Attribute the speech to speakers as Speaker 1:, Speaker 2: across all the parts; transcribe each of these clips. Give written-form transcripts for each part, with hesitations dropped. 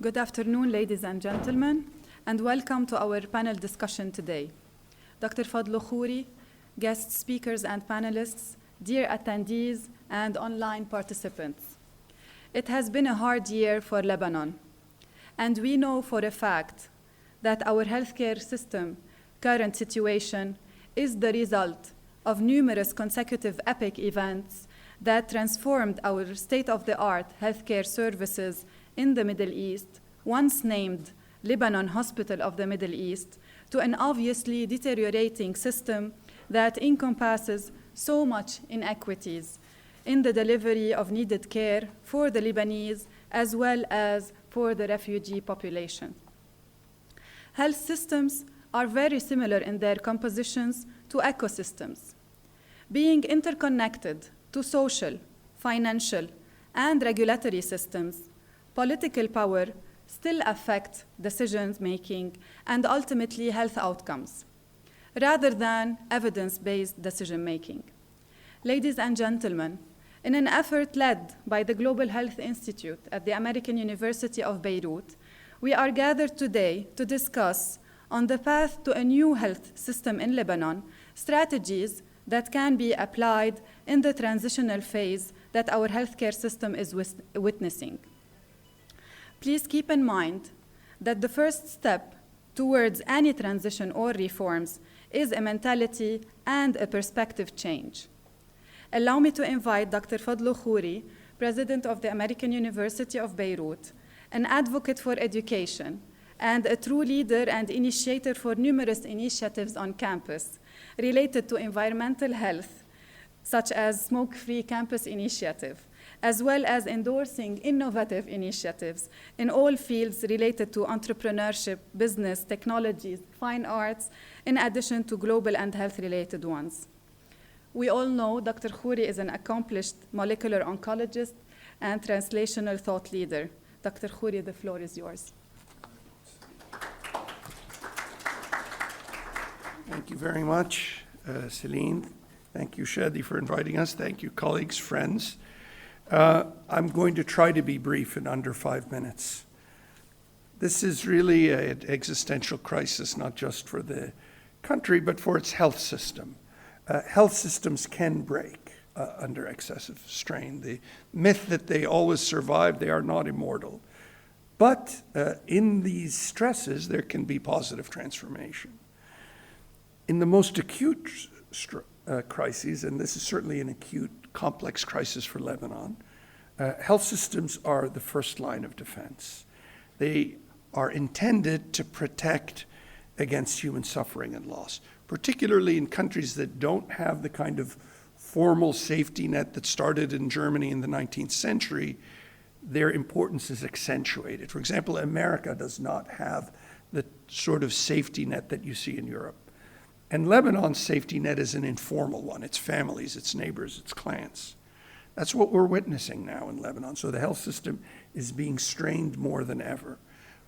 Speaker 1: Good afternoon, ladies and gentlemen, and welcome to our panel discussion today. Dr. Fadlo Khuri, guest speakers and panelists, dear attendees, and online participants. It has been a hard year for Lebanon, and we know for a fact that our healthcare system current situation is the result of numerous consecutive epic events that transformed our state-of-the-art healthcare services in the Middle East, once named Lebanon Hospital of the Middle East, to an obviously deteriorating system that encompasses so much inequities in the delivery of needed care for the Lebanese as well as for the refugee population. Health systems are very similar in their compositions to ecosystems, being interconnected to social, financial, and regulatory systems. Political power still affects decision-making and ultimately health outcomes, rather than evidence-based decision-making. Ladies and gentlemen, in an effort led by the Global Health Institute at the American University of Beirut, we are gathered today to discuss on the path to a new health system in Lebanon, strategies that can be applied in the transitional phase that our healthcare system is witnessing. Please keep in mind that the first step towards any transition or reforms is a mentality and a perspective change. Allow me to invite Dr. Fadlo Khuri, President of the American University of Beirut, an advocate for education, and a true leader and initiator for numerous initiatives on campus related to environmental health, such as Smoke-Free Campus Initiative, as well as endorsing innovative initiatives in all fields related to entrepreneurship, business, technologies, fine arts, in addition to global and health-related ones. We all know Dr. Khuri is an accomplished molecular oncologist and translational thought leader. Dr. Khuri, the floor is yours.
Speaker 2: Thank you very much, Celine. Thank you, Shadi, for inviting us. Thank you, colleagues, friends. I'm going to try to be brief in under 5 minutes. This is really an existential crisis, not just for the country, but for its health system. Health systems can break under excessive strain. The myth that they always survive, they are not immortal. But in these stresses, there can be positive transformation. In the most acute crises, and this is certainly an acute, complex crisis for Lebanon, health systems are the first line of defense. They are intended to protect against human suffering and loss, particularly in countries that don't have the kind of formal safety net that started in Germany in the 19th century. Their importance is accentuated. For example, America does not have the sort of safety net that you see in Europe. And Lebanon's safety net is an informal one. It's families, it's neighbors, it's clans. That's what we're witnessing now in Lebanon. So the health system is being strained more than ever,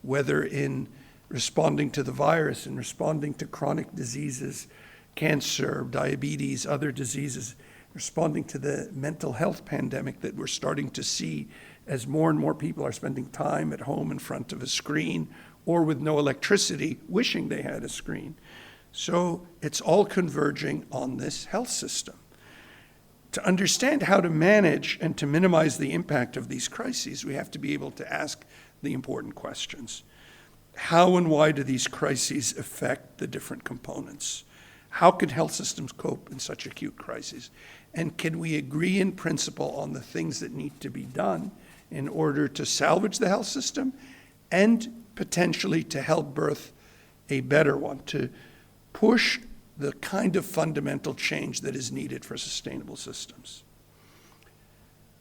Speaker 2: whether in responding to the virus and responding to chronic diseases, cancer, diabetes, other diseases, responding to the mental health pandemic that we're starting to see as more and more people are spending time at home in front of a screen or with no electricity, wishing they had a screen. So it's all converging on this health system. To understand how to manage and to minimize the impact of these crises, we have to be able to ask the important questions. How and why do these crises affect the different components? How can health systems cope in such acute crises? And can we agree in principle on the things that need to be done in order to salvage the health system and potentially to help birth a better one, to push the kind of fundamental change that is needed for sustainable systems.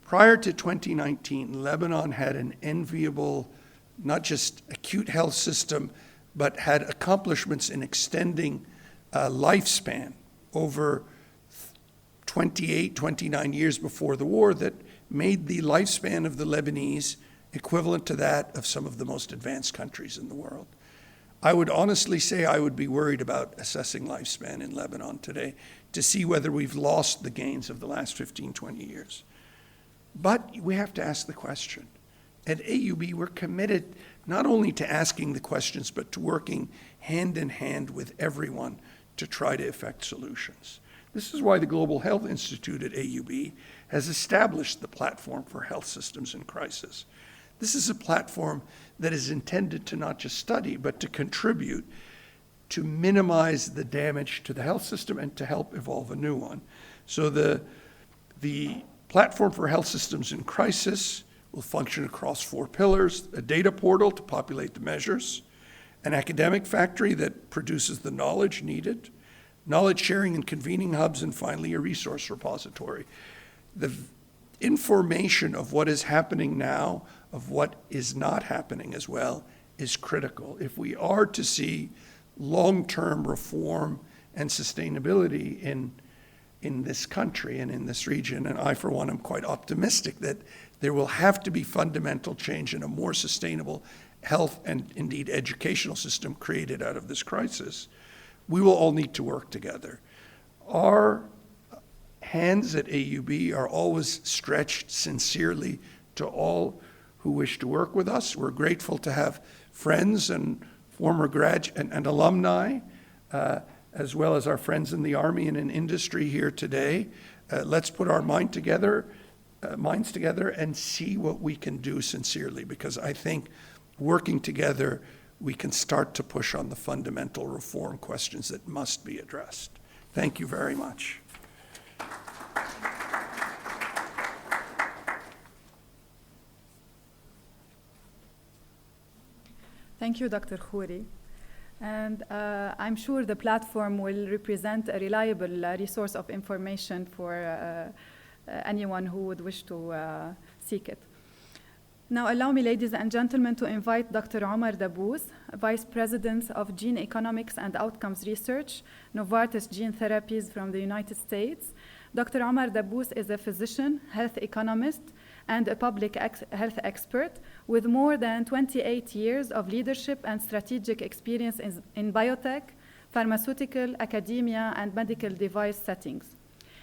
Speaker 2: Prior to 2019, Lebanon had an enviable, not just acute health system, but had accomplishments in extending lifespan over 28, 29 years before the war that made the lifespan of the Lebanese equivalent to that of some of the most advanced countries in the world. I would honestly say I would be worried about assessing lifespan in Lebanon today to see whether we've lost the gains of the last 15, 20 years. But we have to ask the question, At AUB, we're committed not only to asking the questions, but to working hand in hand with everyone to try to effect solutions. This is why the Global Health Institute at AUB has established the Platform for Health Systems in Crisis. This is a platform that is intended to not just study, but to contribute to minimize the damage to the health system and to help evolve a new one. So the Platform for Health Systems in Crisis will function across 4 pillars: a data portal to populate the measures, an academic factory that produces the knowledge needed, knowledge sharing and convening hubs, and finally a resource repository. The information of what is happening now, of what is not happening as well, is critical. If we are to see long-term reform and sustainability in this country and in this region, and I, for one, am quite optimistic that there will have to be fundamental change in a more sustainable health and indeed educational system created out of this crisis, we will all need to work together. Our hands at AUB are always stretched sincerely to all who wish to work with us. We're grateful to have friends and former graduates and alumni, as well as our friends in the Army and in industry here today. Let's put our minds together and see what we can do sincerely, because I think working together, we can start to push on the fundamental reform questions that must be addressed. Thank you very much.
Speaker 1: Thank you, Dr. Khuri. And I'm sure the platform will represent a reliable resource of information for anyone who would wish to seek it. Now, allow me, ladies and gentlemen, to invite Dr. Omar Dabouz, Vice President of Gene Economics and Outcomes Research, Novartis Gene Therapies from the United States. Dr. Omar Dabouz is a physician, health economist, and a public health expert with more than 28 years of leadership and strategic experience in biotech, pharmaceutical, academia, and medical device settings.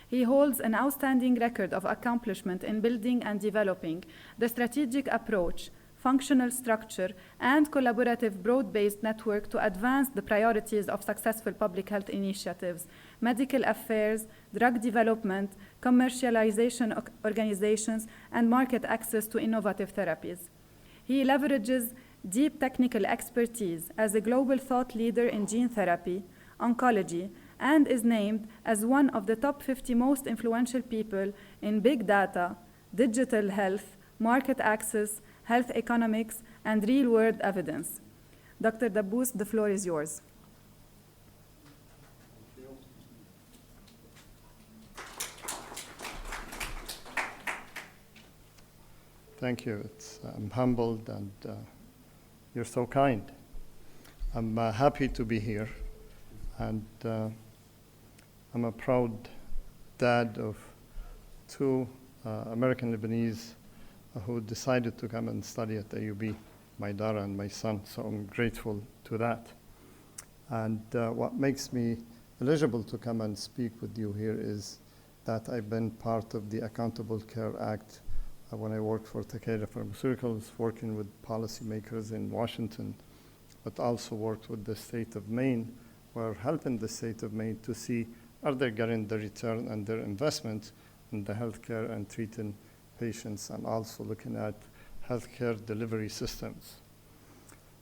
Speaker 1: He holds an outstanding record of accomplishment in building and developing the strategic approach, functional structure, and collaborative broad-based network to advance the priorities of successful public health initiatives, medical affairs, drug development, commercialization organizations, and market access to innovative therapies. He leverages deep technical expertise as a global thought leader in gene therapy, oncology, and is named as one of the top 50 most influential people in big data, digital health, market access, health economics, and real-world evidence. Dr. Dabouz, the floor is yours.
Speaker 3: Thank you. I'm humbled, and you're so kind. I'm happy to be here, and I'm a proud dad of 2 American Lebanese who decided to come and study at AUB, my daughter and my son, so I'm grateful to that. And what makes me eligible to come and speak with you here is that I've been part of the Accountable Care Act when I worked for Takeda Pharmaceuticals, working with policymakers in Washington, but also worked with the state of Maine. We're helping the state of Maine to see are they getting the return on their investment in the healthcare and treating patients, and also looking at healthcare delivery systems.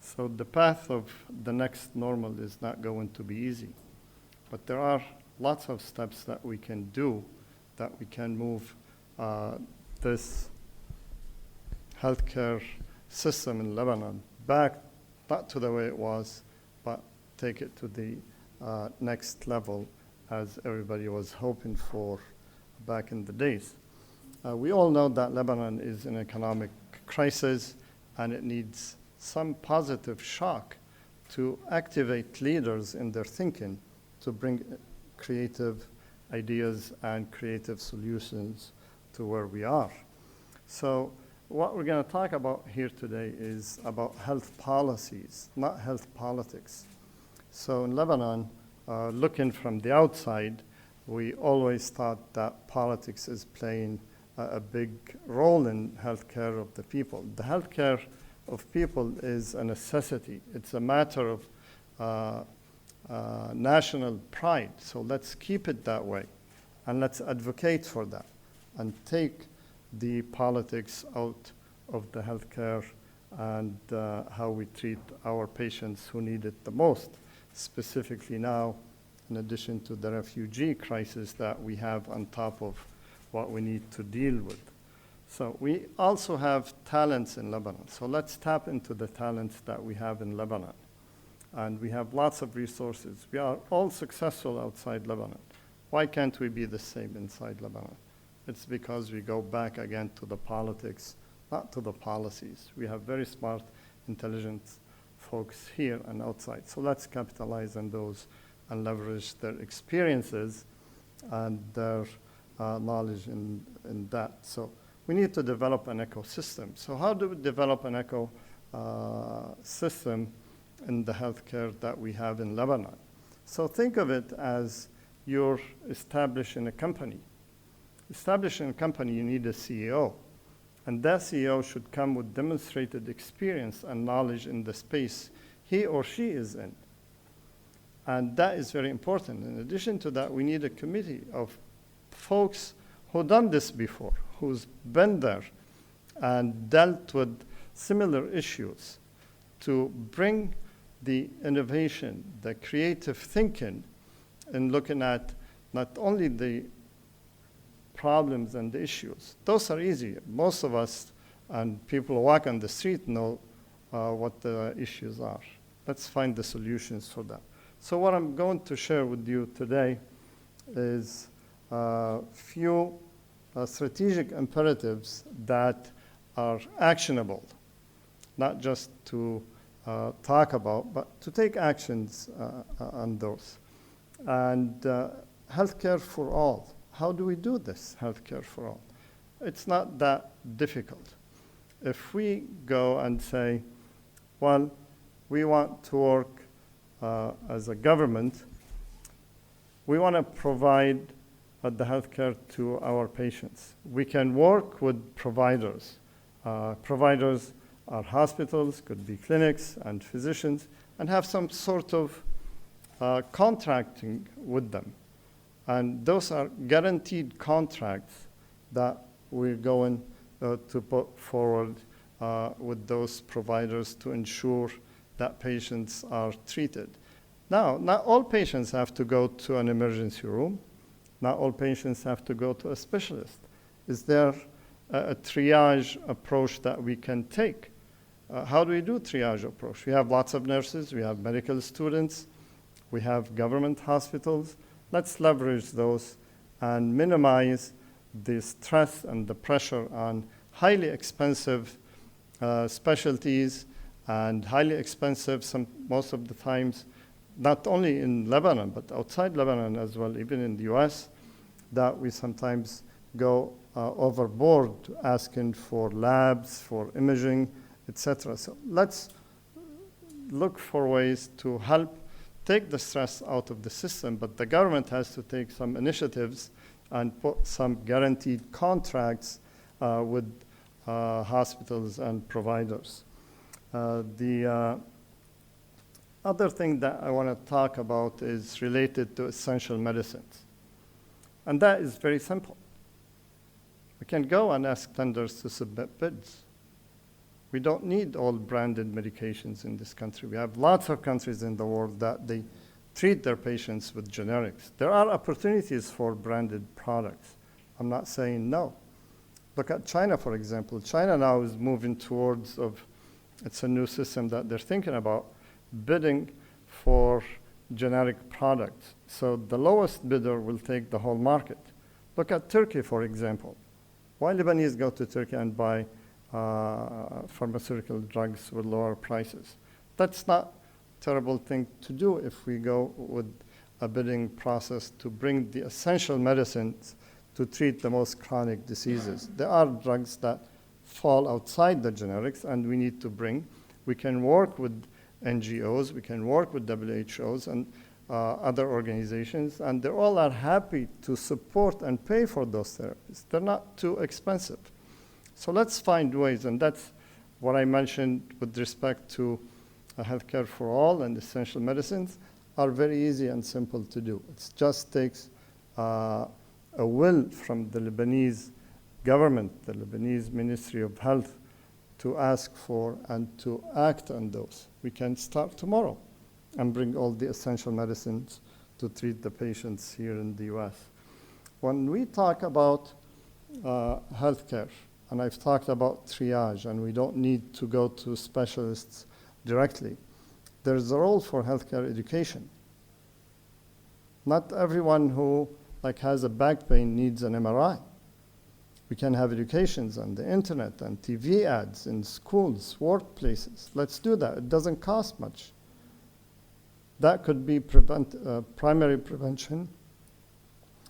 Speaker 3: So the path of the next normal is not going to be easy, but there are lots of steps that we can do that we can move this healthcare system in Lebanon back, not to the way it was, but take it to the next level as everybody was hoping for back in the days. We all know that Lebanon is in economic crisis, and it needs some positive shock to activate leaders in their thinking to bring creative ideas and creative solutions to where we are. So what we're going to talk about here today is about health policies, not health politics. So in Lebanon, looking from the outside, we always thought that politics is playing a big role in healthcare of the people. The healthcare of people is a necessity. It's a matter of national pride. So let's keep it that way, and let's advocate for that, and take the politics out of the healthcare and how we treat our patients who need it the most, specifically now, in addition to the refugee crisis that we have on top of what we need to deal with. So we also have talents in Lebanon. So let's tap into the talents that we have in Lebanon. And we have lots of resources. We are all successful outside Lebanon. Why can't we be the same inside Lebanon? It's because we go back again to the politics, not to the policies. We have very smart, intelligent folks here and outside. So let's capitalize on those and leverage their experiences and their knowledge in that. So we need to develop an ecosystem. So how do we develop an ecosystem in the healthcare that we have in Lebanon? So think of it as you're establishing a company. Establishing a company, you need a CEO. And that CEO should come with demonstrated experience and knowledge in the space he or she is in. And that is very important. In addition to that, we need a committee of folks who've done this before, who's been there and dealt with similar issues, to bring the innovation, the creative thinking in looking at not only the problems and the issues. Those are easy. Most of us and people who walk on the street know what the issues are. Let's find the solutions for that. So what I'm going to share with you today is a few strategic imperatives that are actionable, not just to talk about, but to take actions on those. And healthcare for all. How do we do this, healthcare for all? It's not that difficult. If we go and say, well, we want to work as a government, we want to provide the healthcare to our patients. We can work with providers. Providers are hospitals, could be clinics and physicians, and have some sort of contracting with them. And those are guaranteed contracts that we're going to put forward with those providers to ensure that patients are treated. Now, not all patients have to go to an emergency room. Not all patients have to go to a specialist. Is there a triage approach that we can take? How do we do triage approach? We have lots of nurses, we have medical students, we have government hospitals. Let's leverage those and minimize the stress and the pressure on highly expensive specialties and highly expensive, most of the times, not only in Lebanon, but outside Lebanon as well, even in the US, that we sometimes go overboard asking for labs, for imaging, etc. So let's look for ways to help take the stress out of the system, but the government has to take some initiatives and put some guaranteed contracts with hospitals and providers. The other thing that I want to talk about is related to essential medicines. And that is very simple. We can go and ask tenders to submit bids. We don't need all branded medications in this country. We have lots of countries in the world that they treat their patients with generics. There are opportunities for branded products. I'm not saying no. Look at China, for example. China now is moving towards, it's a new system that they're thinking about, bidding for generic products. So the lowest bidder will take the whole market. Look at Turkey, for example. Why Lebanese go to Turkey and buy pharmaceutical drugs with lower prices? That's not a terrible thing to do if we go with a bidding process to bring the essential medicines to treat the most chronic diseases. There are drugs that fall outside the generics and we need to bring. We can work with NGOs, we can work with WHOs, and other organizations, and they all are happy to support and pay for those therapies. They're not too expensive. So let's find ways, and that's what I mentioned with respect to healthcare for all and essential medicines are very easy and simple to do. It just takes a will from the Lebanese government, the Lebanese Ministry of Health, to ask for and to act on those. We can start tomorrow and bring all the essential medicines to treat the patients here in the US. When we talk about healthcare, and I've talked about triage, and we don't need to go to specialists directly, there's a role for healthcare education. Not everyone who has a back pain needs an MRI. We can have educations on the internet and TV ads in schools, workplaces. Let's do that. It doesn't cost much. That could be primary prevention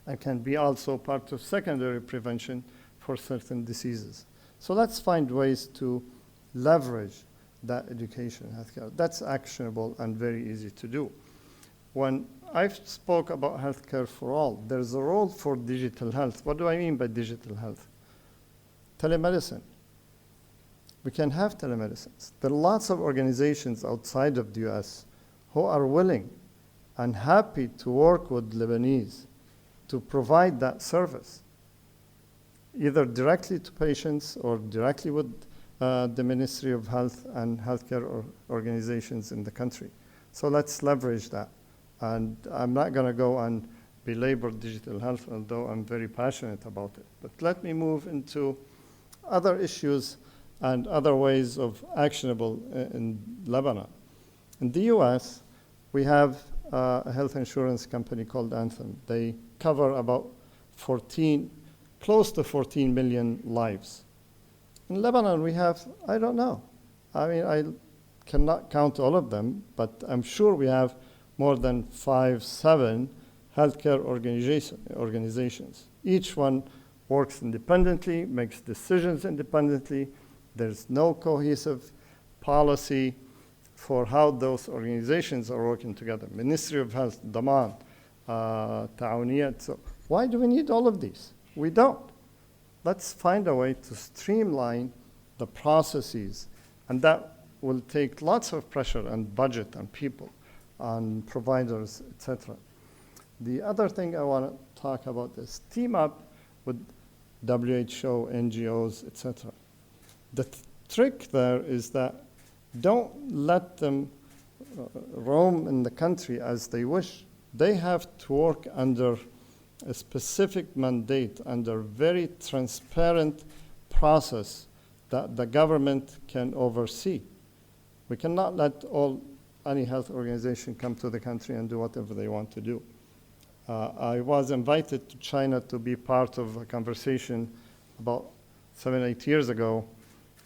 Speaker 3: and can be also part of secondary prevention for certain diseases. So let's find ways to leverage that education in healthcare. That's actionable and very easy to do. When I spoke about healthcare for all, there's a role for digital health. What do I mean by digital health? Telemedicine. We can have telemedicines. There are lots of organizations outside of the US who are willing and happy to work with Lebanese to provide that service, either directly to patients or directly with the Ministry of Health and healthcare organizations in the country. So let's leverage that. And I'm not going to go and belabor digital health, although I'm very passionate about it. But let me move into other issues and other ways of actionable in Lebanon. In the US, we have a health insurance company called Anthem. They cover about close to 14 million lives. In Lebanon, we have, I don't know. I mean, I cannot count all of them, but I'm sure we have more than 5-7 healthcare organizations. Each one works independently, makes decisions independently. There's no cohesive policy for how those organizations are working together. Ministry of Health, Daman, Ta'awuniyat. So why do we need all of these? We don't. Let's find a way to streamline the processes, and that will take lots of pressure and budget and people, on providers, etc. The other thing I want to talk about is team up with WHO, NGOs, etc. The trick there is that don't let them roam in the country as they wish. They have to work under a specific mandate, under very transparent process that the government can oversee. We cannot let any health organization come to the country and do whatever they want to do. I was invited to China to be part of a conversation about 7-8 years ago,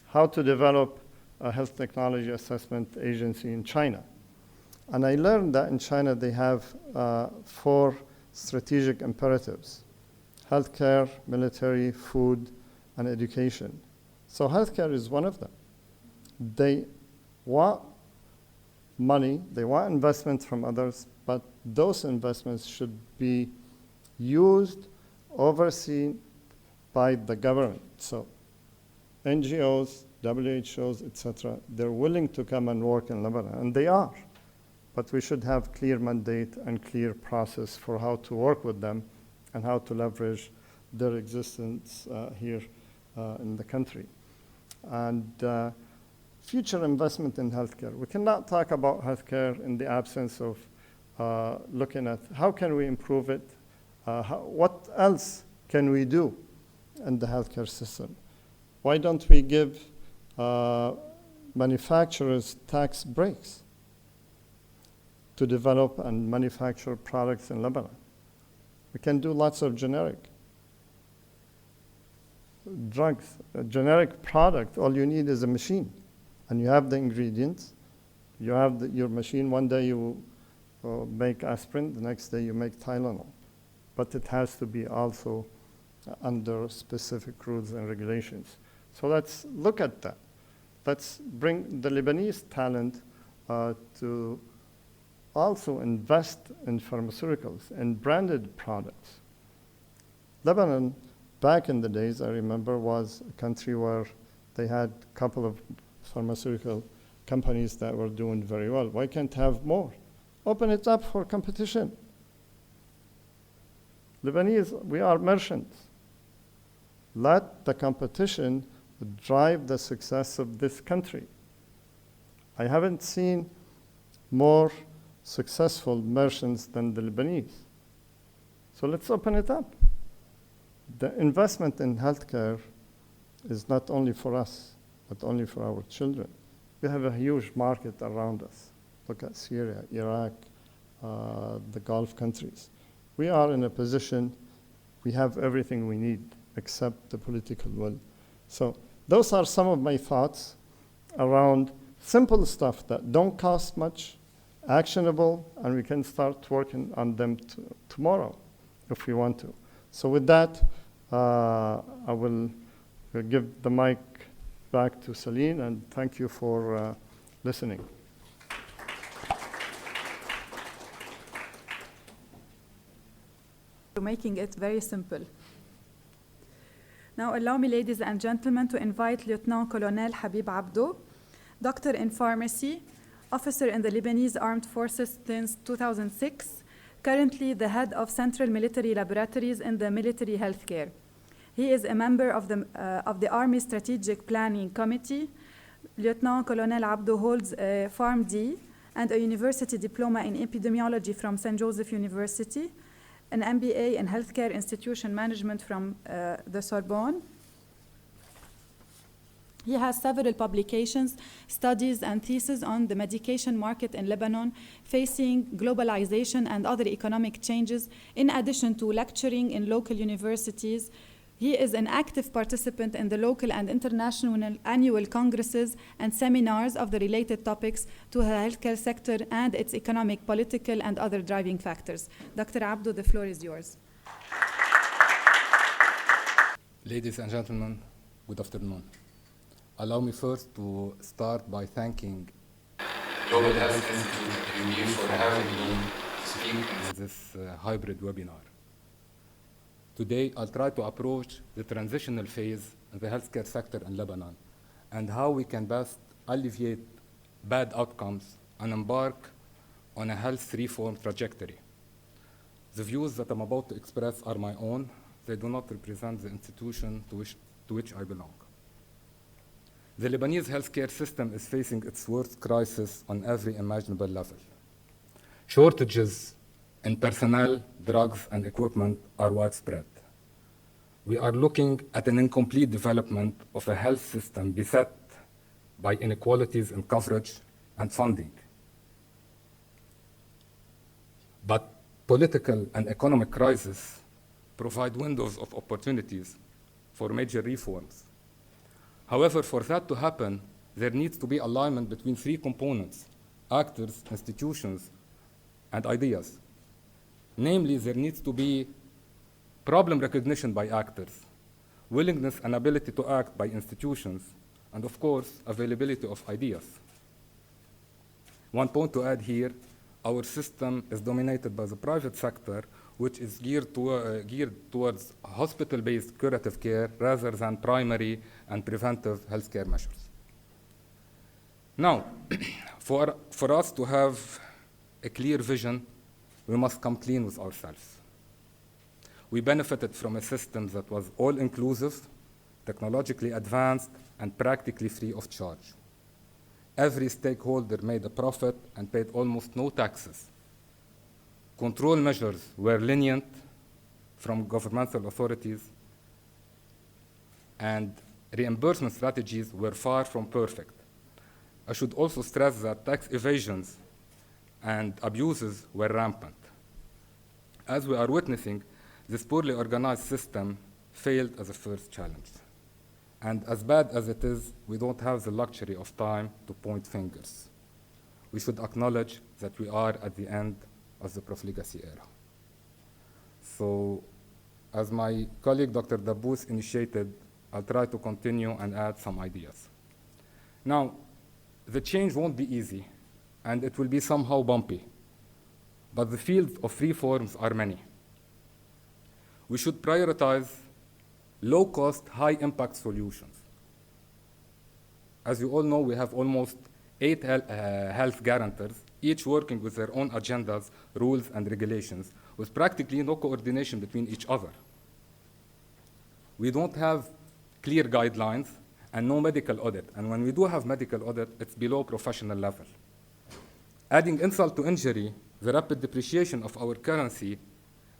Speaker 3: how to develop a health technology assessment agency in China. And I learned that in China they have 4 strategic imperatives: healthcare, military, food, and education. So healthcare is one of them. They want money, they want investment from others, but those investments should be used, overseen by the government. So NGOs, WHOs, etc., they're willing to come and work in Lebanon, and they are. But we should have clear mandate and clear process for how to work with them and how to leverage their existence here in the country. And future investment in healthcare. We cannot talk about healthcare in the absence of looking at how can we improve it, what else can we do in the healthcare system. Why don't we give manufacturers tax breaks to develop and manufacture products in Lebanon? We can do lots of generic drugs. A generic product, all you need is a machine. And you have the ingredients. You have your machine. One day you make aspirin, the next day you make Tylenol. But it has to be also under specific rules and regulations. So let's look at that. Let's bring the Lebanese talent to also invest in pharmaceuticals and branded products. Lebanon, back in the days, I remember, was a country where they had a couple of pharmaceutical companies that were doing very well. Why can't have more? Open it up for competition. Lebanese, we are merchants. Let the competition drive the success of this country. I haven't seen more successful merchants than the Lebanese. So let's open it up. The investment in healthcare is not only for us, but only for our children. We have a huge market around us. Look at Syria, Iraq, the Gulf countries. We are in a position, we have everything we need except the political will. So those are some of my thoughts around simple stuff that don't cost much, actionable, and we can start working on them tomorrow if we want to. So with that, I will give the mic back to Celine, and thank you for listening.
Speaker 1: Making it very simple. Now allow me, ladies and gentlemen, to invite Lieutenant Colonel Habib Abdo, doctor in pharmacy, officer in the Lebanese Armed Forces since 2006, currently the head of Central Military Laboratories in the Military Healthcare. He is a member of the Army Strategic Planning Committee. Lieutenant Colonel Abdo holds a PharmD and a university diploma in epidemiology from St. Joseph University, an MBA in Healthcare Institution Management from the Sorbonne. He has several publications, studies, and theses on the medication market in Lebanon, facing globalization and other economic changes, in addition to lecturing in local universities. He is an active participant in the local and international annual congresses and seminars of the related topics to the healthcare sector and its economic, political, and other driving factors. Dr. Abdo, the floor is yours.
Speaker 4: Ladies and gentlemen, good afternoon. Allow me first to start by thanking Global Health Institute for having me speak in this hybrid webinar. Today, I'll try to approach the transitional phase in the healthcare sector in Lebanon and how we can best alleviate bad outcomes and embark on a health reform trajectory. The views that I'm about to express are my own. They do not represent the institution to which I belong. The Lebanese healthcare system is facing its worst crisis on every imaginable level. Shortages in personnel, drugs, and equipment are widespread. We are looking at an incomplete development of a health system beset by inequalities in coverage and funding. But political and economic crises provide windows of opportunities for major reforms. However, for that to happen, there needs to be alignment between three components: actors, institutions, and ideas. Namely, there needs to be problem recognition by actors, willingness and ability to act by institutions, and of course, availability of ideas. One point to add here, our system is dominated by the private sector, which is geared towards hospital-based curative care rather than primary and preventive healthcare measures. Now, for us to have a clear vision, we must come clean with ourselves. We benefited from a system that was all-inclusive, technologically advanced, and practically free of charge. Every stakeholder made a profit and paid almost no taxes. Control measures were lenient from governmental authorities, and reimbursement strategies were far from perfect. I should also stress that tax evasions and abuses were rampant. As we are witnessing, this poorly organized system failed as a first challenge. And as bad as it is, we don't have the luxury of time to point fingers. We should acknowledge that we are at the end of the profligacy era. So, as my colleague Dr. Dabbous initiated, I'll try to continue and add some ideas. Now, the change won't be easy, and it will be somehow bumpy. but the fields of reforms are many. We should prioritize low-cost, high-impact solutions. As you all know, we have almost 8 health guarantors, each working with their own agendas, rules, and regulations, with practically no coordination between each other. We don't have clear guidelines and no medical audit, and when we do have medical audit, it's below professional level. Adding insult to injury, the rapid depreciation of our currency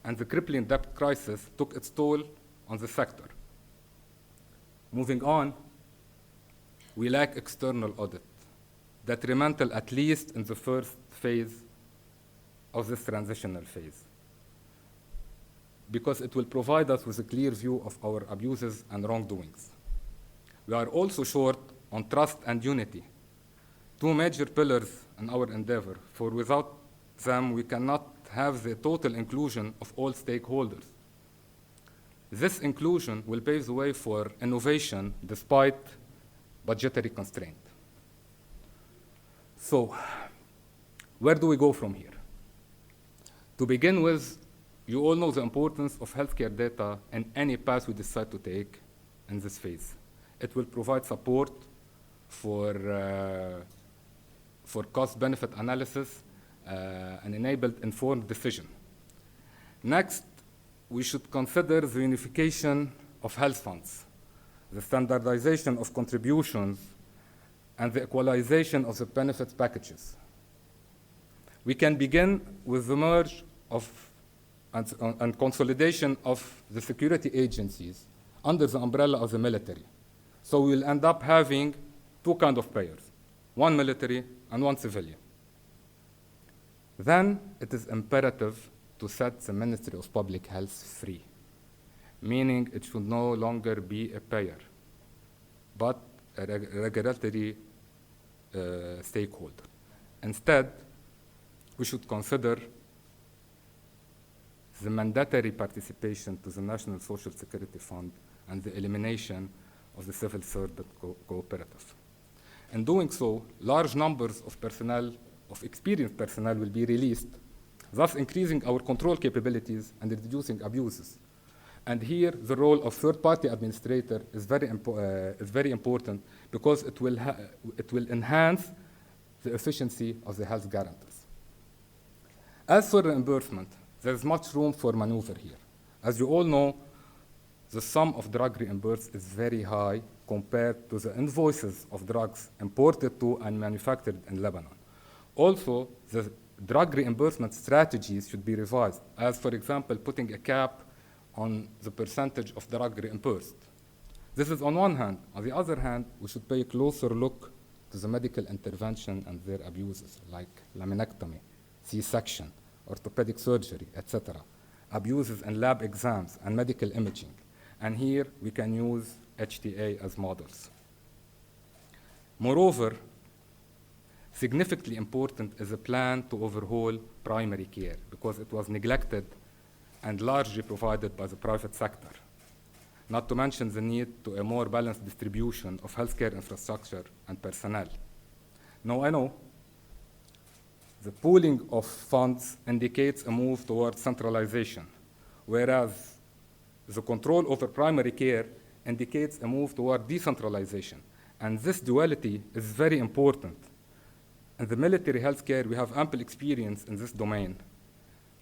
Speaker 4: and the crippling debt crisis took its toll on the sector. Moving on, we lack external audit, detrimental at least in the first phase of this transitional phase, because it will provide us with a clear view of our abuses and wrongdoings. We are also short on trust and unity, two major pillars in our endeavor, for without them we cannot have the total inclusion of all stakeholders. This inclusion will pave the way for innovation despite budgetary constraint. So, where do we go from here? To begin with, you all know the importance of healthcare data in any path we decide to take in this phase. It will provide support for cost-benefit analysis and enable informed decision. Next, we should consider the unification of health funds, the standardization of contributions, and the equalization of the benefits packages. We can begin with the merge of and consolidation of the security agencies under the umbrella of the military. So we'll end up having two kinds of payers, one military and one civilian. Then it is imperative to set the Ministry of Public Health free, meaning it should no longer be a payer, but a regulatory stakeholder. Instead, we should consider the mandatory participation to the National Social Security Fund and the elimination of the civil servant cooperative. In doing so, large numbers of personnel, of experienced personnel, will be released, thus increasing our control capabilities and reducing abuses. And here, the role of third-party administrator is very important because it will enhance the efficiency of the health guarantors. As for reimbursement, there's much room for maneuver here. As you all know, the sum of drug reimbursed is very high compared to the invoices of drugs imported to and manufactured in Lebanon. Also, the drug reimbursement strategies should be revised, as for example, putting a cap on the percentage of drug reimbursed. This is on one hand. On the other hand, we should pay a closer look to the medical intervention and their abuses, like laminectomy, C-section, orthopedic surgery, etc., abuses in lab exams and medical imaging. And here we can use HTA as models. Moreover, significantly important is a plan to overhaul primary care because it was neglected and largely provided by the private sector, not to mention the need to a more balanced distribution of healthcare infrastructure and personnel. Now I know the pooling of funds indicates a move towards centralization, whereas the control over primary care indicates a move toward decentralization. And this duality is very important. In the military healthcare, we have ample experience in this domain,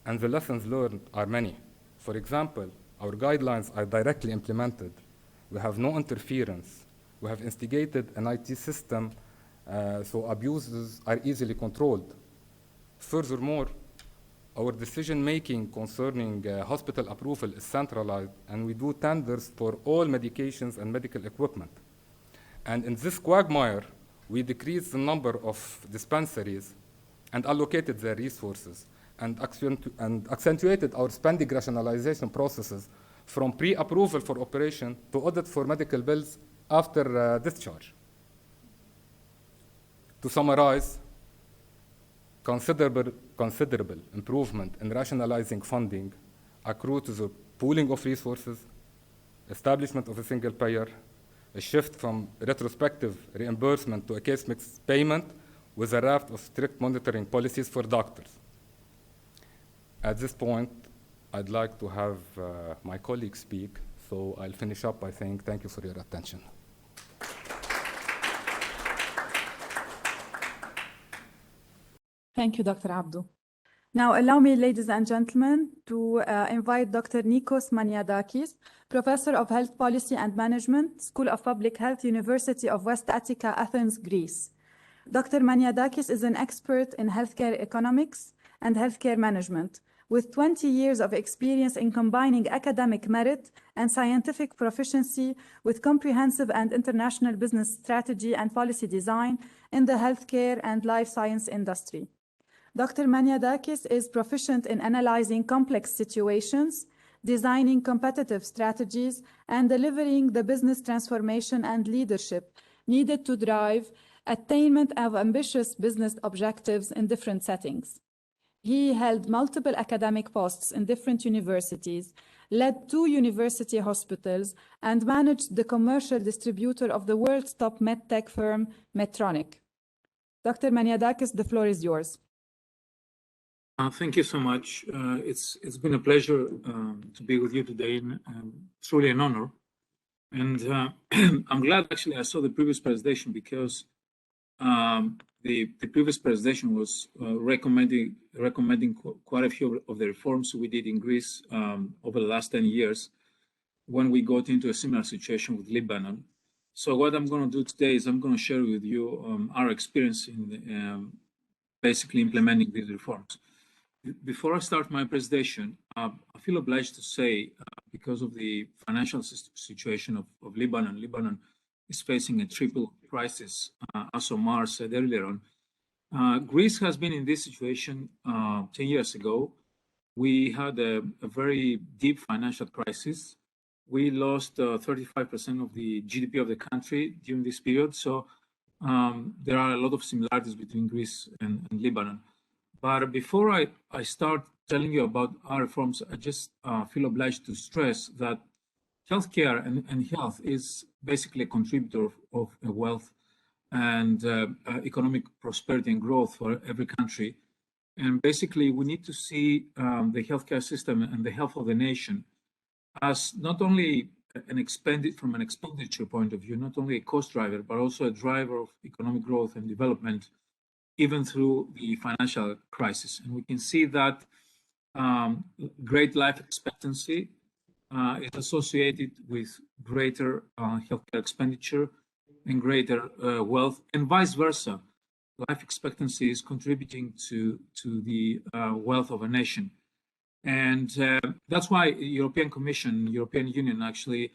Speaker 4: and the lessons learned are many. For example, our guidelines are directly implemented. We have no interference. We have instigated an IT system so abuses are easily controlled. Furthermore, our decision-making concerning hospital approval is centralized, and we do tenders for all medications and medical equipment. And in this quagmire, we decreased the number of dispensaries and allocated their resources and accentuated our spending rationalization processes from pre-approval for operation to audit for medical bills after discharge. To summarize, considerable improvement in rationalizing funding accrue to the pooling of resources, establishment of a single payer, a shift from retrospective reimbursement to a case mix payment with a raft of strict monitoring policies for doctors. At this point, I'd like to have my colleagues speak, so I'll finish up by saying thank you for your attention.
Speaker 1: Thank you, Dr. Abdu. Now, allow me, ladies and gentlemen, to invite Dr. Nikos Maniadakis, Professor of Health Policy and Management, School of Public Health, University of West Attica, Athens, Greece. Dr. Maniadakis is an expert in healthcare economics and healthcare management, with 20 years of experience in combining academic merit and scientific proficiency with comprehensive and international business strategy and policy design in the healthcare and life science industry. Dr. Maniadakis is proficient in analyzing complex situations, designing competitive strategies, and delivering the business transformation and leadership needed to drive attainment of ambitious business objectives in different settings. He held multiple academic posts in different universities, led 2 university hospitals, and managed the commercial distributor of the world's top medtech firm, Medtronic. Dr. Maniadakis, the floor is yours.
Speaker 5: Thank you so much. It's been a pleasure to be with you today, and truly an honor. And I'm glad actually I saw the previous presentation, because the previous presentation was recommending quite a few of the reforms we did in Greece over the last 10 years when we got into a similar situation with Lebanon. So what I'm going to do today is I'm going to share with you our experience in basically implementing these reforms. Before I start my presentation, I feel obliged to say, because of the financial situation of Lebanon, Lebanon is facing a triple crisis, as Omar said earlier on. Greece has been in this situation 10 years ago. We had a very deep financial crisis. We lost 35% of the GDP of the country during this period. So there are a lot of similarities between Greece and Lebanon. But before I start telling you about our reforms, I just feel obliged to stress that healthcare and health is basically a contributor of wealth and economic prosperity and growth for every country. And basically, we need to see the healthcare system and the health of the nation as not only from an expenditure point of view, not only a cost driver, but also a driver of economic growth and development, even through the financial crisis. And we can see that great life expectancy is associated with greater healthcare expenditure and greater wealth, and vice versa. Life expectancy is contributing to the wealth of a nation. And that's why European Commission, European Union actually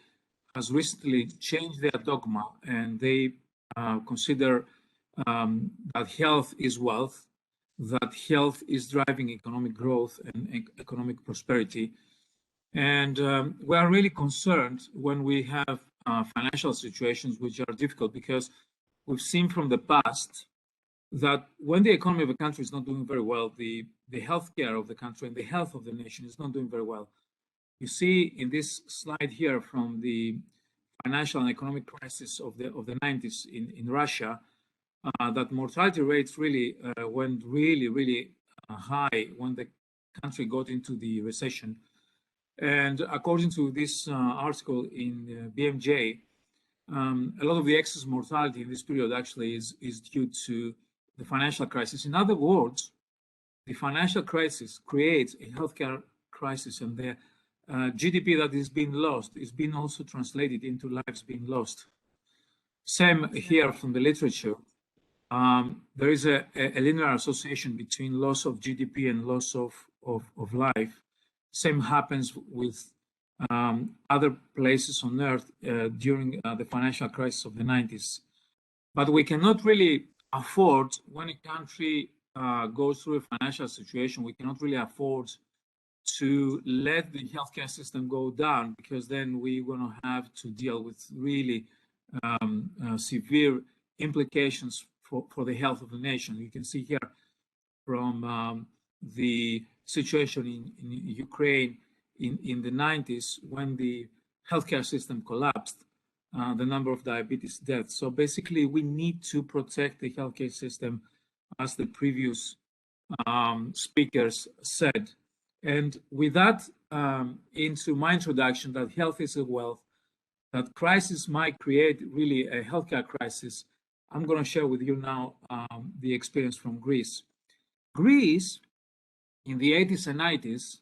Speaker 5: has recently changed their dogma, and they consider that health is wealth, that health is driving economic growth and economic prosperity. And we are really concerned when we have financial situations which are difficult, because we've seen from the past that when the economy of a country is not doing very well, the healthcare of the country and the health of the nation is not doing very well. You see in this slide here from the financial and economic crisis of the 90s in Russia, that mortality rates really went really high when the country got into the recession. And according to this article in BMJ, a lot of the excess mortality in this period actually is due to the financial crisis. In other words, the financial crisis creates a healthcare crisis, and the GDP that is being lost is being also translated into lives being lost. Same here from the literature. There is a linear association between loss of GDP and loss of life. Same happens with other places on earth during the financial crisis of the 90s. But we cannot really afford, when a country goes through a financial situation, we cannot really afford to let the healthcare system go down, because then we're going to have to deal with really severe implications for the health of the nation. You can see here from the situation in Ukraine in the 90s, when the healthcare system collapsed, the number of diabetes deaths. So basically, we need to protect the healthcare system, as the previous speakers said. And with that into my introduction, that health is a wealth, that crisis might create really a healthcare crisis, I'm going to share with you now the experience from Greece. Greece, in the 80s and 90s,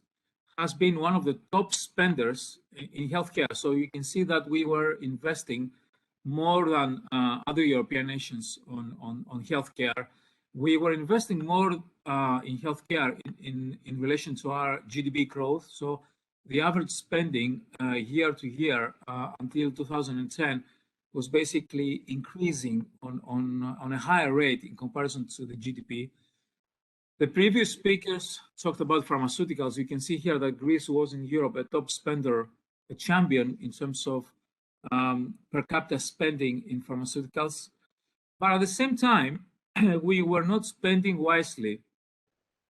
Speaker 5: has been one of the top spenders in healthcare. So you can see that we were investing more than other European nations on healthcare. We were investing more in healthcare in relation to our GDP growth. So the average spending year to year until 2010 was basically increasing on a higher rate in comparison to the GDP. The previous speakers talked about pharmaceuticals. You can see here that Greece was in Europe a top spender, a champion in terms of per capita spending in pharmaceuticals. But at the same time, we were not spending wisely.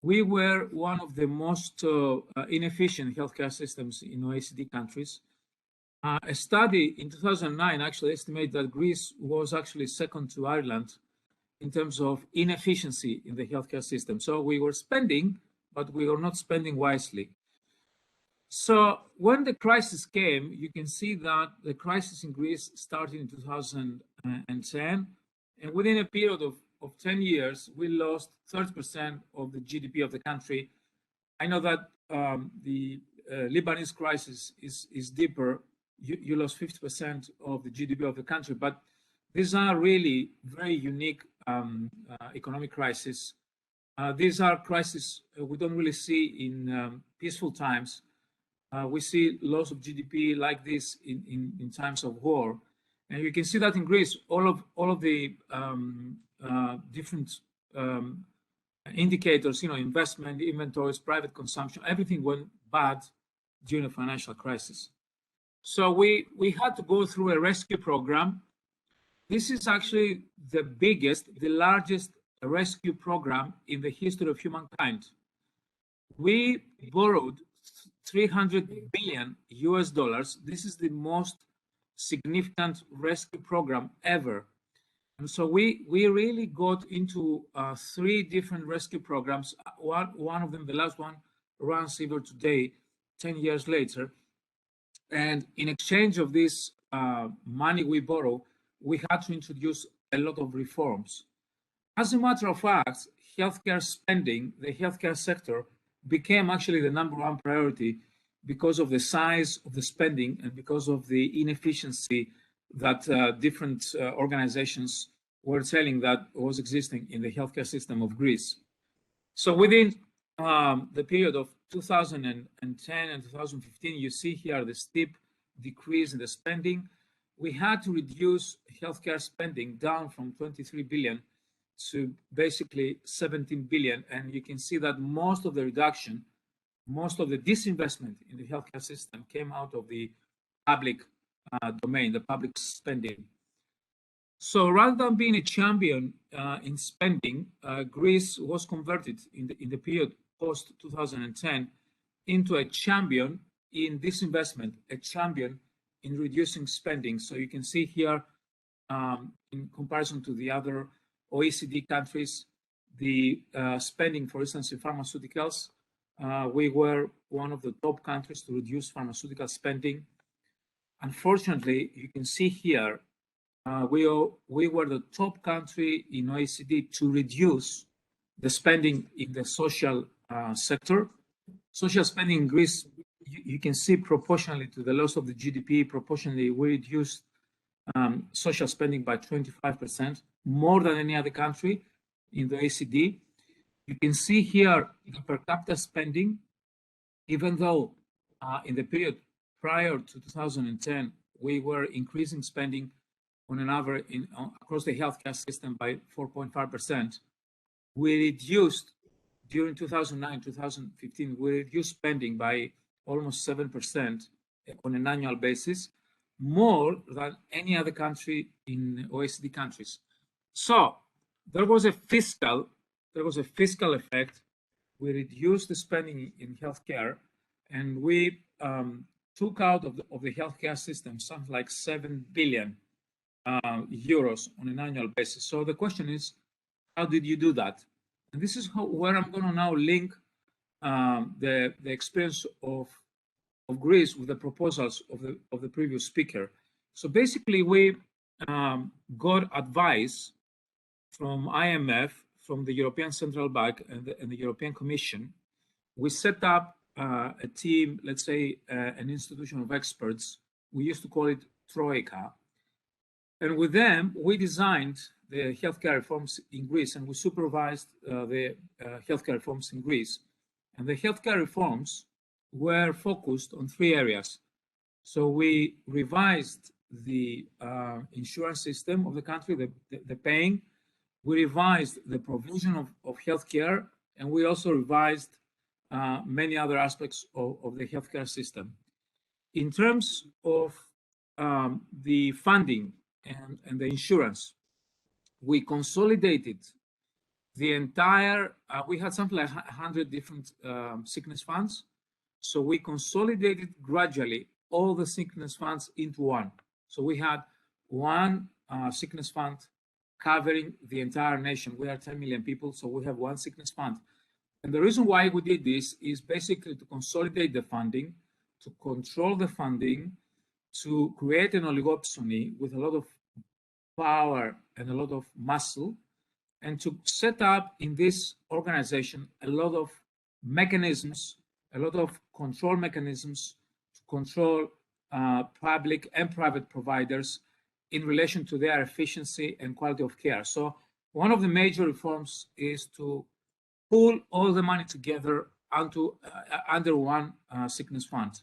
Speaker 5: We were one of the most inefficient healthcare systems in OECD countries. A study in 2009 actually estimated that Greece was actually second to Ireland in terms of inefficiency in the healthcare system. So we were spending, but we were not spending wisely. So when the crisis came, you can see that the crisis in Greece started in 2010, and within a period of 10 years, we lost 30% of the GDP of the country. I know that the Lebanese crisis is deeper. You lost 50% of the GDP of the country, but these are really very unique economic crises. These are crises we don't really see in peaceful times. We see loss of GDP like this in times of war, and you can see that in Greece, all of the different indicators, investment, inventories, private consumption, everything went bad during the financial crisis. So we had to go through a rescue program. This is actually the biggest, the largest rescue program in the history of humankind. We borrowed $300 billion US. This is the most significant rescue program ever. And so we really got into 3 different rescue programs. One of them, the last one, runs even today, 10 years later. And in exchange of this money we borrow, we had to introduce a lot of reforms. As a matter of fact, healthcare spending, the healthcare sector, became actually the #1 priority because of the size of the spending and because of the inefficiency that different organizations were telling that was existing in the healthcare system of Greece. So within the period of 2010 and 2015, you see here the steep decrease in the spending. We had to reduce healthcare spending down from 23 billion to basically 17 billion. And you can see that most of the reduction, most of the disinvestment in the healthcare system came out of the public domain, the public spending. So rather than being a champion in spending, Greece was converted in the period post 2010 into a champion in disinvestment, a champion in reducing spending. So you can see here, in comparison to the other OECD countries, the spending, for instance, in pharmaceuticals, we were one of the top countries to reduce pharmaceutical spending. Unfortunately, you can see here, we were the top country in OECD to reduce the spending in the social sector. Social spending in Greece, you can see proportionally to the loss of the GDP, proportionally we reduced social spending by 25%, more than any other country in the OECD. You can see here the per capita spending, even though in the period prior to 2010, we were increasing spending on an average across the healthcare system by 4.5%. We reduced during 2009, 2015, we reduced spending by almost 7% on an annual basis, more than any other country in OECD countries. So there was a fiscal effect. We reduced the spending in healthcare, and we took out of the healthcare system something like 7 billion euros on an annual basis. So the question is, how did you do that? And this is where I'm going to now link the experience of Greece with the proposals of the previous speaker. So basically, we got advice from IMF, from the European Central Bank, and the European Commission. We set up a team, let's say an institution of experts. We used to call it Troika. And with them, we designed the healthcare reforms in Greece, and we supervised the healthcare reforms in Greece. And the healthcare reforms were focused on 3 areas. So we revised the insurance system of the country, the paying. We revised the provision of healthcare, and we also revised many other aspects of the healthcare system. In terms of the funding and the insurance, we consolidated the entire, we had something like 100 different sickness funds. So we consolidated gradually all the sickness funds into one. So we had one sickness fund covering the entire nation. We are 10 million people, so we have one sickness fund. And the reason why we did this is basically to consolidate the funding, to control the funding, to create an oligopoly with a lot of power and a lot of muscle, and to set up in this organization a lot of mechanisms, a lot of control mechanisms to control public and private providers in relation to their efficiency and quality of care. So one of the major reforms is to pull all the money together under one sickness fund.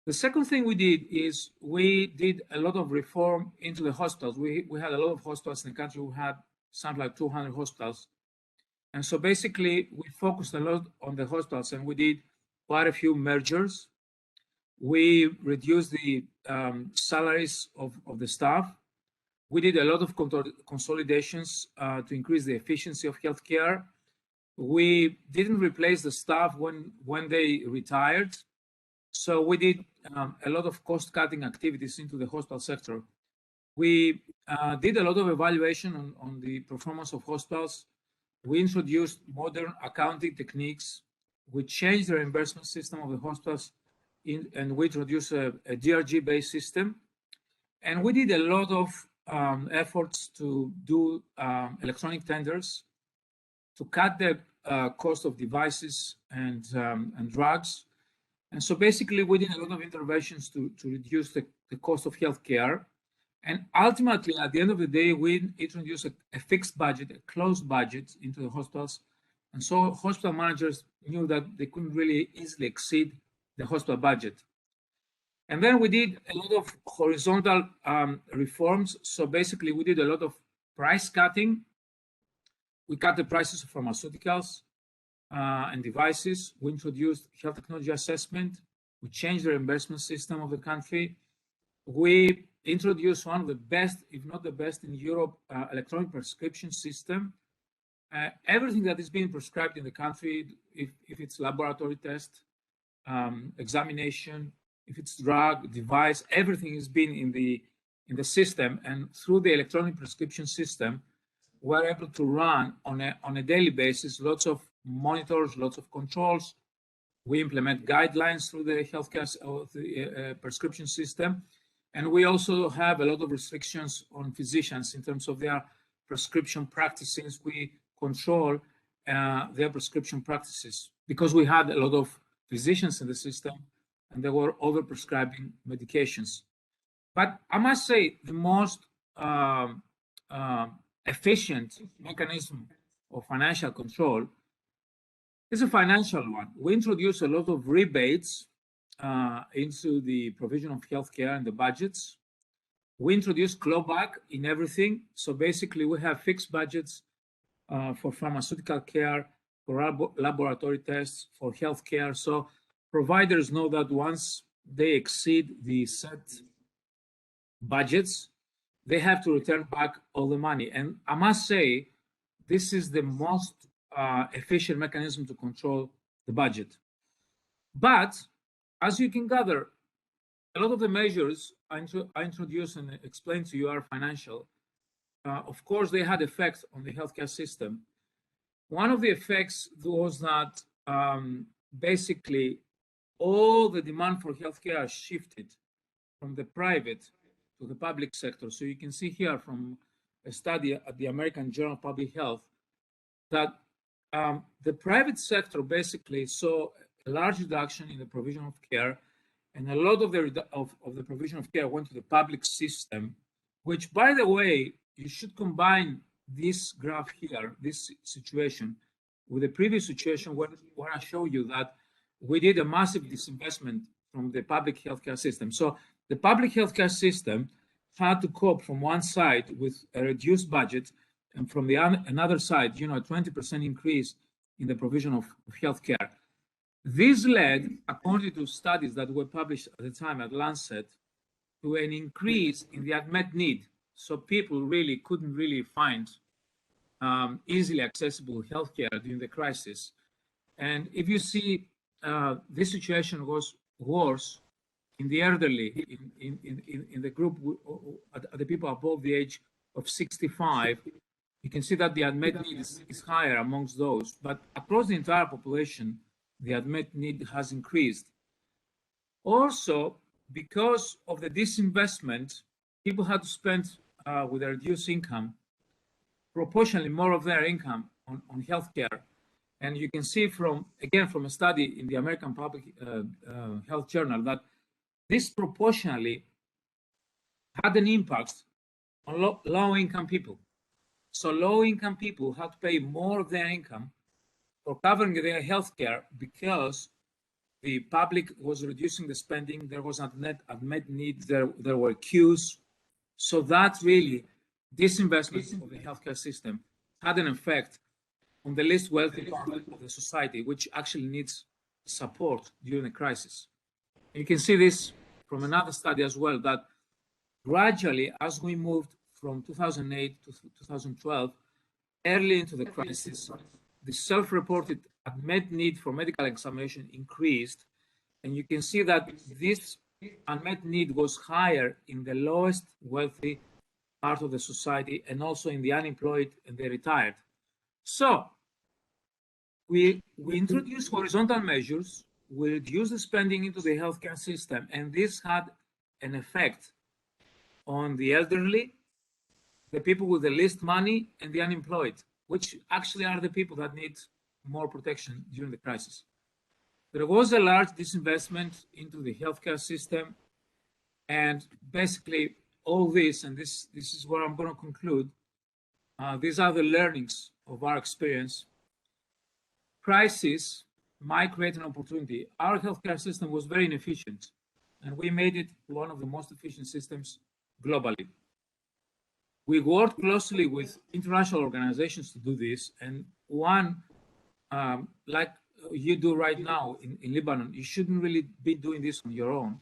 Speaker 5: The second thing we did is we did a lot of reform into the hospitals. We had a lot of hospitals in the country. We had something like 200 hospitals. And so basically, we focused a lot on the hospitals, and we did quite a few mergers. We reduced the salaries of the staff. We did a lot of consolidations to increase the efficiency of healthcare. We didn't replace the staff when they retired. So we did a lot of cost-cutting activities into the hospital sector. We did a lot of evaluation on the performance of hospitals. We introduced modern accounting techniques. We changed the reimbursement system of the hospitals, and we introduced a DRG-based system. And we did a lot of efforts to do electronic tenders, to cut the cost of devices and drugs. And so basically, we did a lot of interventions to reduce the cost of healthcare. And ultimately, at the end of the day, we introduced a fixed budget, a closed budget into the hospitals. And so hospital managers knew that they couldn't really easily exceed the hospital budget. And then we did a lot of horizontal reforms. So basically, we did a lot of price cutting. We cut the prices of pharmaceuticals and devices. We introduced health technology assessment. We changed the reimbursement system of the country. We introduced one of the best, if not the best in Europe, electronic prescription system. Everything that is being prescribed in the country, if it's laboratory test, examination, if it's drug, device, everything is being in the system. And through the electronic prescription system, we're able to run on a daily basis lots of monitors, lots of controls. We implement guidelines through the healthcare the prescription system. And we also have a lot of restrictions on physicians in terms of their prescription practices. We control their prescription practices because we had a lot of physicians in the system and they were over-prescribing medications. But I must say the most efficient mechanism of financial control is a financial one. We introduced a lot of rebates into the provision of healthcare and the budgets. We introduced clawback in everything. So basically, we have fixed budgets for pharmaceutical care, for laboratory tests, for healthcare. So providers know that once they exceed the set budgets, they have to return back all the money. And I must say, this is the most efficient mechanism to control the budget. But as you can gather, a lot of the measures I introduced and explained to you are financial. Of course, they had effects on the healthcare system. One of the effects was that basically all the demand for healthcare shifted from the private to the public sector. So you can see here from a study at the American Journal of Public Health that the private sector basically saw a large reduction in the provision of care, and a lot of the provision of care went to the public system, which, by the way, you should combine this graph here, this situation, with the previous situation where I show you that we did a massive disinvestment from the public healthcare system. So the public healthcare system had to cope from one side with a reduced budget, and from the another side, a 20% increase in the provision of healthcare. This led, according to studies that were published at the time at Lancet, to an increase in the unmet need. So people really couldn't really find easily accessible healthcare during the crisis. And if you see, this situation was worse in the elderly, in the group, the people above the age of 65. You can see that the unmet need is higher amongst those, but across the entire population, the unmet need has increased. Also, because of the disinvestment, people had to spend with a reduced income, proportionally more of their income on healthcare. And you can see from a study in the American Public Health Journal that this proportionally had an impact on low-income people. So low-income people had to pay more of their income for covering their healthcare because the public was reducing the spending. There was unmet need. There were queues. So that really, disinvestment of the healthcare system had an effect on the least wealthy part of the society, which actually needs support during the crisis. And you can see this from another study as well, that gradually, as we moved from 2008 to 2012, early into the crisis, the self-reported unmet need for medical examination increased. And you can see that this unmet need was higher in the lowest wealthy part of the society, and also in the unemployed and the retired. So we introduced horizontal measures, we reduced the spending into the healthcare system, and this had an effect on the elderly, the people with the least money, and the unemployed, which actually are the people that need more protection during the crisis. There was a large disinvestment into the healthcare system, and basically all this, and this is where I'm going to conclude, these are the learnings of our experience. Crisis might create an opportunity. Our healthcare system was very inefficient, and we made it one of the most efficient systems globally. We worked closely with international organizations to do this, and one, like you do right now in Lebanon, you shouldn't really be doing this on your own.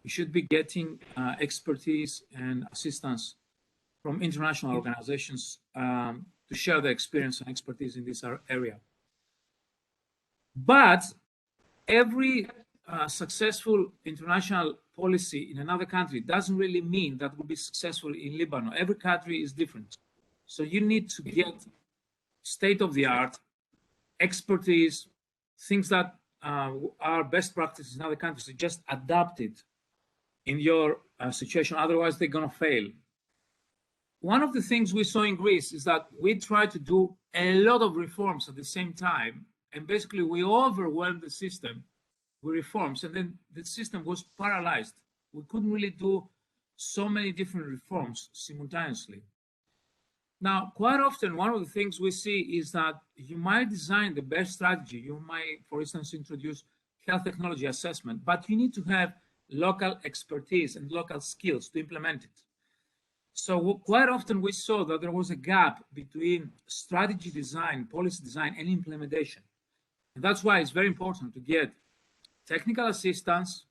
Speaker 5: You should be getting expertise and assistance from international organizations to share their experience and expertise in this area. But every successful international policy in another country doesn't really mean that will be successful in Lebanon. Every country is different. So you need to get state-of-the-art expertise, things that are best practices in other countries, to just adapt it in your situation. Otherwise, they're going to fail. One of the things we saw in Greece is that we tried to do a lot of reforms at the same time, and basically we overwhelmed the system with reforms, and then the system was paralyzed. We couldn't really do so many different reforms simultaneously. Now, quite often, one of the things we see is that you might design the best strategy. You might, for instance, introduce health technology assessment, but you need to have local expertise and local skills to implement it. So quite often we saw that there was a gap between strategy design, policy design, and implementation. And that's why it's very important to get technical assistance,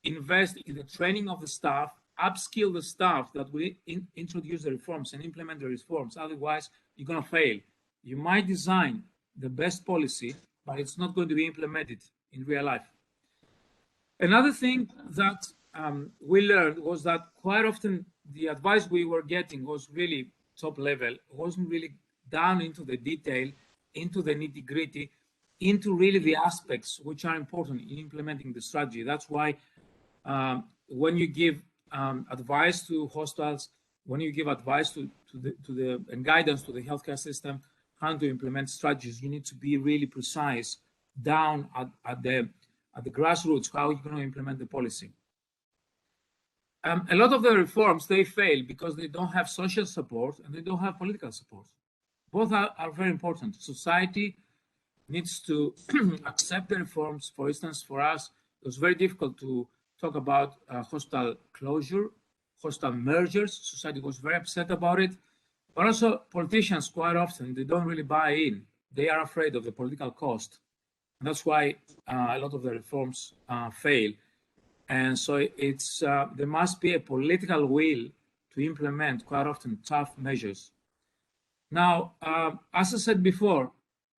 Speaker 5: invest in the training of the staff, upskill the staff that will introduce the reforms and implement the reforms. Otherwise, you're going to fail. You might design the best policy, but it's not going to be implemented in real life. Another thing that we learned was that quite often the advice we were getting was really top level. It wasn't really down into the detail, into the nitty-gritty. into really the aspects which are important in implementing the strategy. That's why when you give advice to hospitals, when you give advice to the and guidance to the healthcare system, how to implement strategies, you need to be really precise down at the grassroots, how you're going to implement the policy. A lot of the reforms, they fail because they don't have social support and they don't have political support. Both are very important. Society needs to accept the reforms. For instance, for us, it was very difficult to talk about hospital closure, hospital mergers. Society was very upset about it. But also politicians, quite often, they don't really buy in. They are afraid of the political cost. And that's why a lot of the reforms fail. And so it's there must be a political will to implement quite often tough measures. Now, as I said before,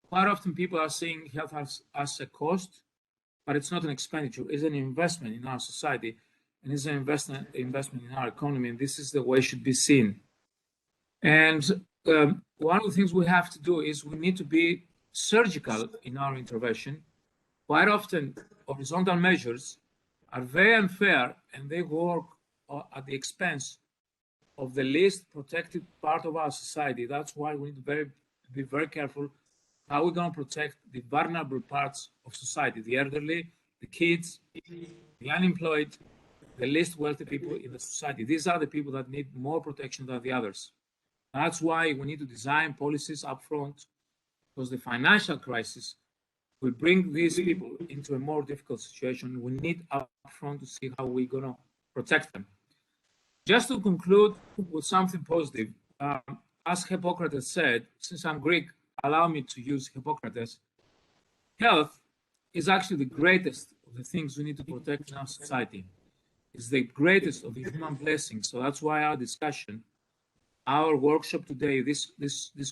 Speaker 5: quite often people are seeing health as a cost, but it's not an expenditure. It's an investment in our society, and it's an investment in our economy. And this is the way it should be seen. And one of the things we have to do is we need to be surgical in our intervention. Quite often, horizontal measures are very unfair, and they work at the expense of the least protected part of our society. That's why we need to be very careful how we're going to protect the vulnerable parts of society, the elderly, the kids, the unemployed, the least wealthy people in the society. These are the people that need more protection than the others. That's why we need to design policies upfront, because the financial crisis will bring these people into a more difficult situation. We need upfront to see how we're going to protect them. Just to conclude with something positive, as Hippocrates said, since I'm Greek, allow me to use Hippocrates, health is actually the greatest of the things we need to protect in our society. It's the greatest of the human blessings. So that's why our discussion, our workshop today, this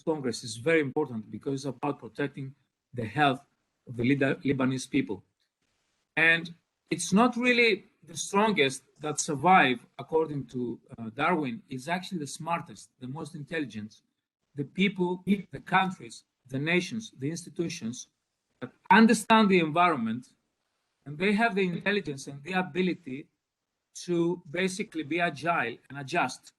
Speaker 5: Congress is very important, because it's about protecting the health of the Lebanese people. And it's not really the strongest that survive, according to Darwin, is actually the smartest, the most intelligent, the people, the countries, the nations, the institutions that understand the environment, and they have the intelligence and the ability to basically be agile and adjust.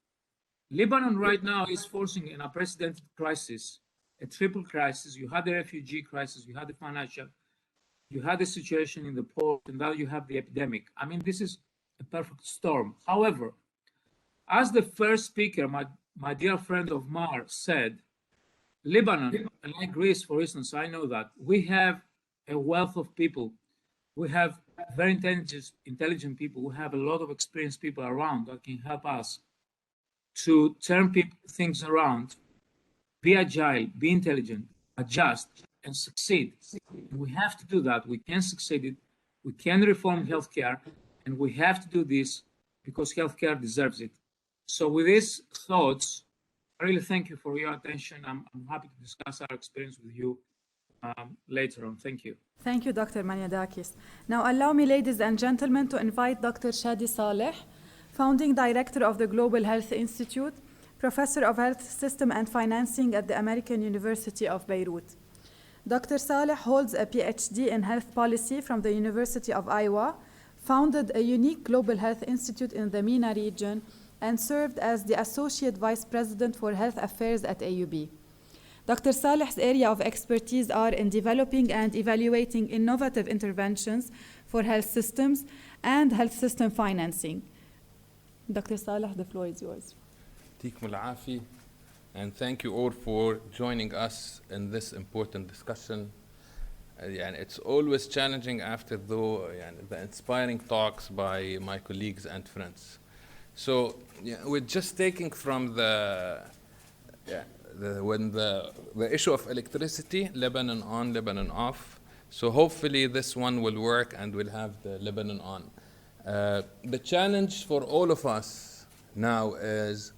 Speaker 5: Lebanon right now is forcing an unprecedented crisis, a triple crisis. You had the refugee crisis, you had the financial, you had the situation in the port, and now you have the epidemic. I mean, this is a perfect storm. However, as the first speaker, my dear friend of Mar said, Lebanon, and like Greece, for instance, I know that we have a wealth of people. We have very intelligent people. We have a lot of experienced people around that can help us to turn things around, be agile, be intelligent, adjust, and succeed. And we have to do that. We can succeed it. We can reform healthcare, and we have to do this because healthcare deserves it. So with these thoughts, I really thank you for your attention. I'm happy to discuss our experience with you later on. Thank you.
Speaker 1: Thank you, Dr. Maniadakis. Now allow me, ladies and gentlemen, to invite Dr. Shadi Saleh, Founding Director of the Global Health Institute, Professor of Health System and Financing at the American University of Beirut. Dr. Saleh holds a PhD in health policy from the University of Iowa, founded a unique global health institute in the MENA region, and served as the Associate Vice President for Health Affairs at AUB. Dr. Saleh's area of expertise are in developing and evaluating innovative interventions for health systems and health system financing. Dr. Saleh, the floor is yours.
Speaker 6: يعطيكم العافية, and thank you all for joining us in this important discussion. It's always challenging after the inspiring talks by my colleagues and friends. So we're just taking from when the issue of electricity, Lebanon on, Lebanon off. So hopefully this one will work and we'll have the Lebanon on. The challenge for all of us now is,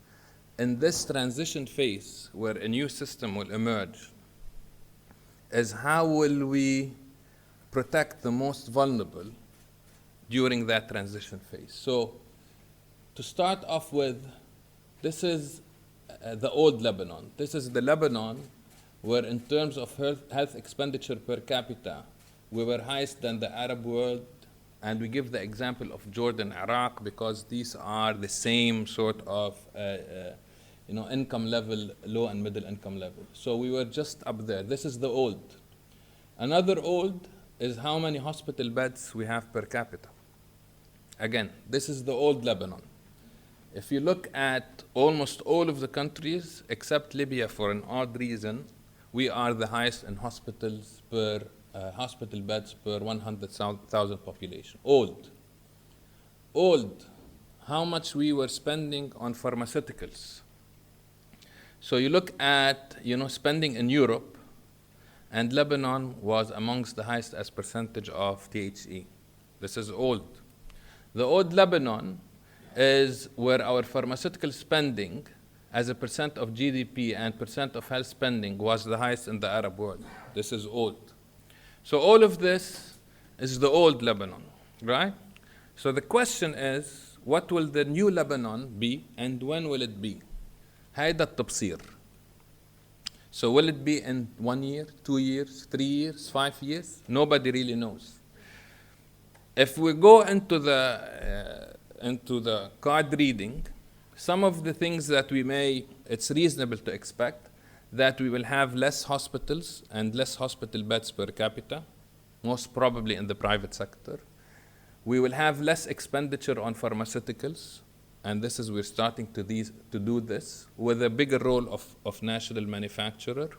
Speaker 6: in this transition phase where a new system will emerge, is how will we protect the most vulnerable during that transition phase. So to start off with, this is the old Lebanon. This is the Lebanon where in terms of health expenditure per capita, we were highest than the Arab world, and we give the example of Jordan, Iraq, because these are the same sort of income level, low and middle income level. So we were just up there. This is the old. Another old is how many hospital beds we have per capita. Again, this is the old Lebanon. If you look at almost all of the countries, except Libya for an odd reason, we are the highest in hospitals per hospital beds per 100,000 population. Old. Old, how much we were spending on pharmaceuticals. So you look at spending in Europe, and Lebanon was amongst the highest as percentage of THE. This is old. The old Lebanon is where our pharmaceutical spending as a percent of GDP and percent of health spending was the highest in the Arab world. This is old. So all of this is the old Lebanon, right? So the question is, what will the new Lebanon be and when will it be? هيدا التبصير. So will it be in 1 year, 2 years, 3 years, 5 years? Nobody really knows. If we go into the card reading, some of the things that it's reasonable to expect that we will have less hospitals and less hospital beds per capita, most probably in the private sector. We will have less expenditure on pharmaceuticals, and we're starting to do this with a bigger role of national manufacturer.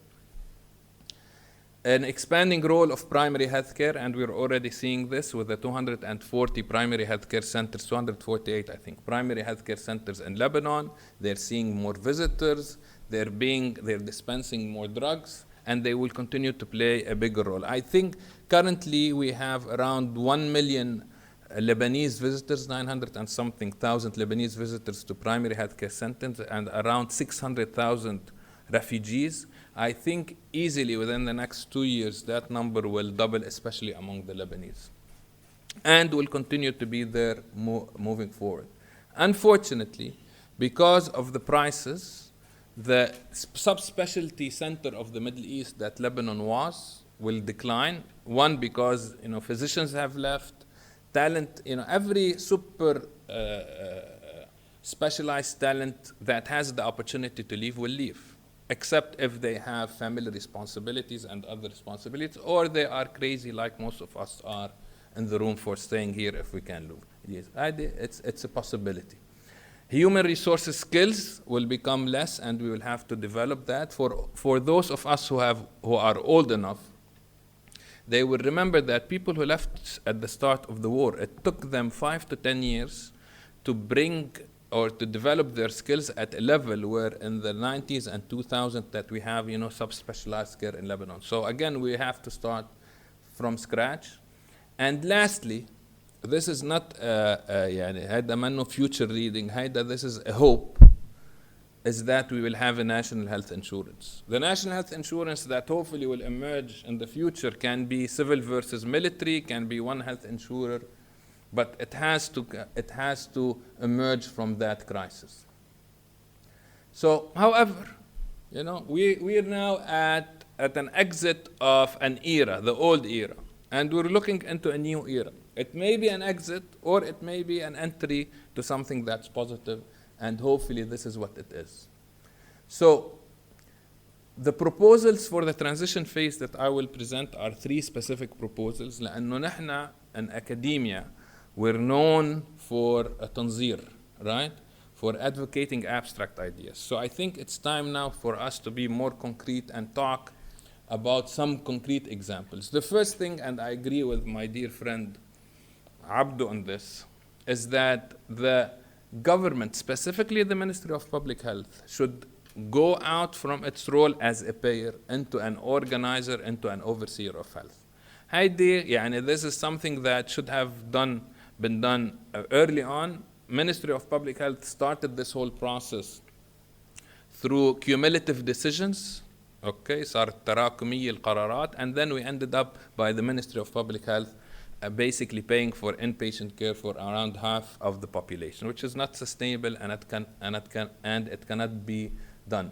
Speaker 6: An expanding role of primary healthcare, and we're already seeing this with the 240 primary healthcare centers, 248, I think, primary healthcare centers in Lebanon. They're seeing more visitors, they're dispensing more drugs, and they will continue to play a bigger role. I think currently we have around 1 million Lebanese visitors, 900 and something thousand Lebanese visitors to primary healthcare centers, and around 600,000 refugees. I think easily within the next 2 years, that number will double, especially among the Lebanese, and will continue to be there moving forward. Unfortunately, because of the prices, the subspecialty center of the Middle East that Lebanon will decline. One, because physicians have left, talent, every super specialized talent that has the opportunity to leave will leave, except if they have family responsibilities and other responsibilities, or they are crazy like most of us are in the room for staying here if we can leave. Yes, it's a possibility. Human resources skills will become less, and we will have to develop that. For those of us who are old enough, they will remember that people who left at the start of the war, it took them 5 to 10 years to bring or to develop their skills at a level where in the 90s and 2000 that we have, subspecialized care in Lebanon. So again, we have to start from scratch. And lastly, this is not هيدا منه future reading, this is a hope, is that we will have a national health insurance. The national health insurance that hopefully will emerge in the future can be civil versus military, can be one health insurer, but it has to emerge from that crisis. So, however, we are now at an exit of an era, the old era, and we're looking into a new era. It may be an exit, or it may be an entry to something that's positive, and hopefully this is what it is. So, the proposals for the transition phase that I will present are 3 specific proposals, لأنه نحن in academia, we're known for a tanzir, right? For advocating abstract ideas. So I think it's time now for us to be more concrete and talk about some concrete examples. The first thing, and I agree with my dear friend Abdu on this, is that the government, specifically the Ministry of Public Health, should go out from its role as a payer into an organizer, into an overseer of health. This is something that should have been done early on. Ministry of Public Health started this whole process through cumulative decisions, صارت تراكمية القرارات, and then we ended up by the Ministry of Public Health basically paying for inpatient care for around half of the population, which is not sustainable, and it cannot be done.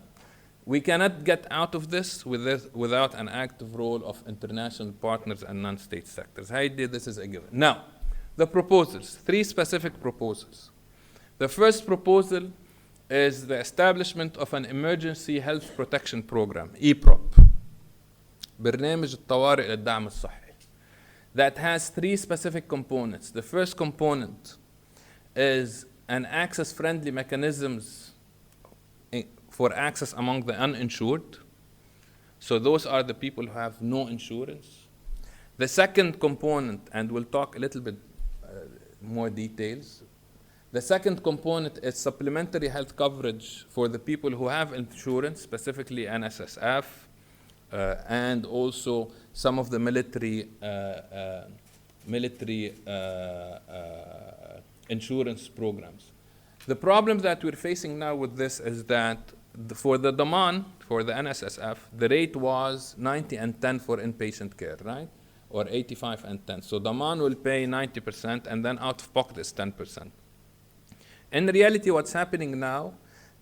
Speaker 6: We cannot get out of this without an active role of international partners and non-state sectors. This is a given. Now, the proposals, 3 specific proposals. The first proposal is the establishment of an emergency health protection program, EPROP, برنامج الطوارئ للدعم الصحي, that has 3 specific components. The first component is an access-friendly mechanisms for access among the uninsured. So those are the people who have no insurance. The second component, and we'll talk a little bit more details, the second component is supplementary health coverage for the people who have insurance, specifically NSSF, and also some of the military insurance programs. The problem that we're facing now with this is that for the Daman, for the NSSF, the rate was 90 and 10 for inpatient care, right? Or 85 and 10. So Daman will pay 90% and then out of pocket is 10%. In reality, what's happening now,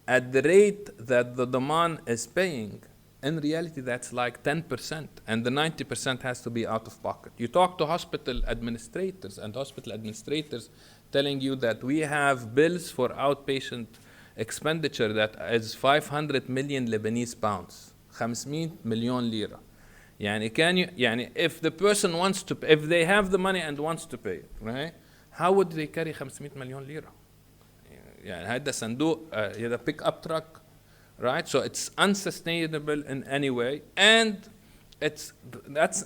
Speaker 6: at the rate that the Daman is paying, in reality, that's like 10%, and the 90% has to be out of pocket. You talk to hospital administrators, and hospital administrators telling you that we have bills for outpatient expenditure that is 500 million Lebanese pounds, 500 million lira. If the person wants to, if they have the money and wants to pay, right? How would they carry 500 million lira? هذا صندوق, a pick-up truck, right? So it's unsustainable in any way, and that's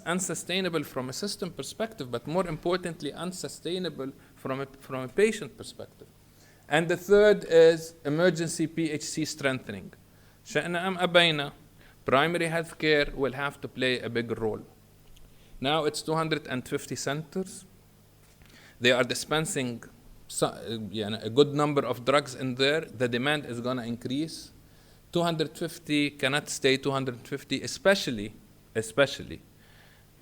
Speaker 6: unsustainable from a system perspective, but more importantly, unsustainable from a patient perspective. And the third is emergency PHC strengthening. شئنا أم أبينا, primary health care will have to play a big role. Now it's 250 centers. They are dispensing a good number of drugs in there. The demand is going to increase. 250 cannot stay 250, especially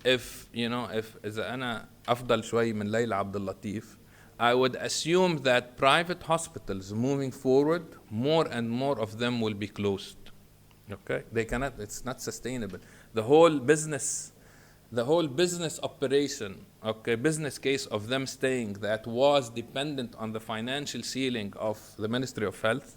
Speaker 6: if إذا أنا أفضل شوي من ليلى عبد اللطيف, I would assume that private hospitals moving forward, more and more of them will be closed. Okay, they cannot. It's not sustainable. The whole business operation, okay, business case of them staying, that was dependent on the financial ceiling of the Ministry of Health,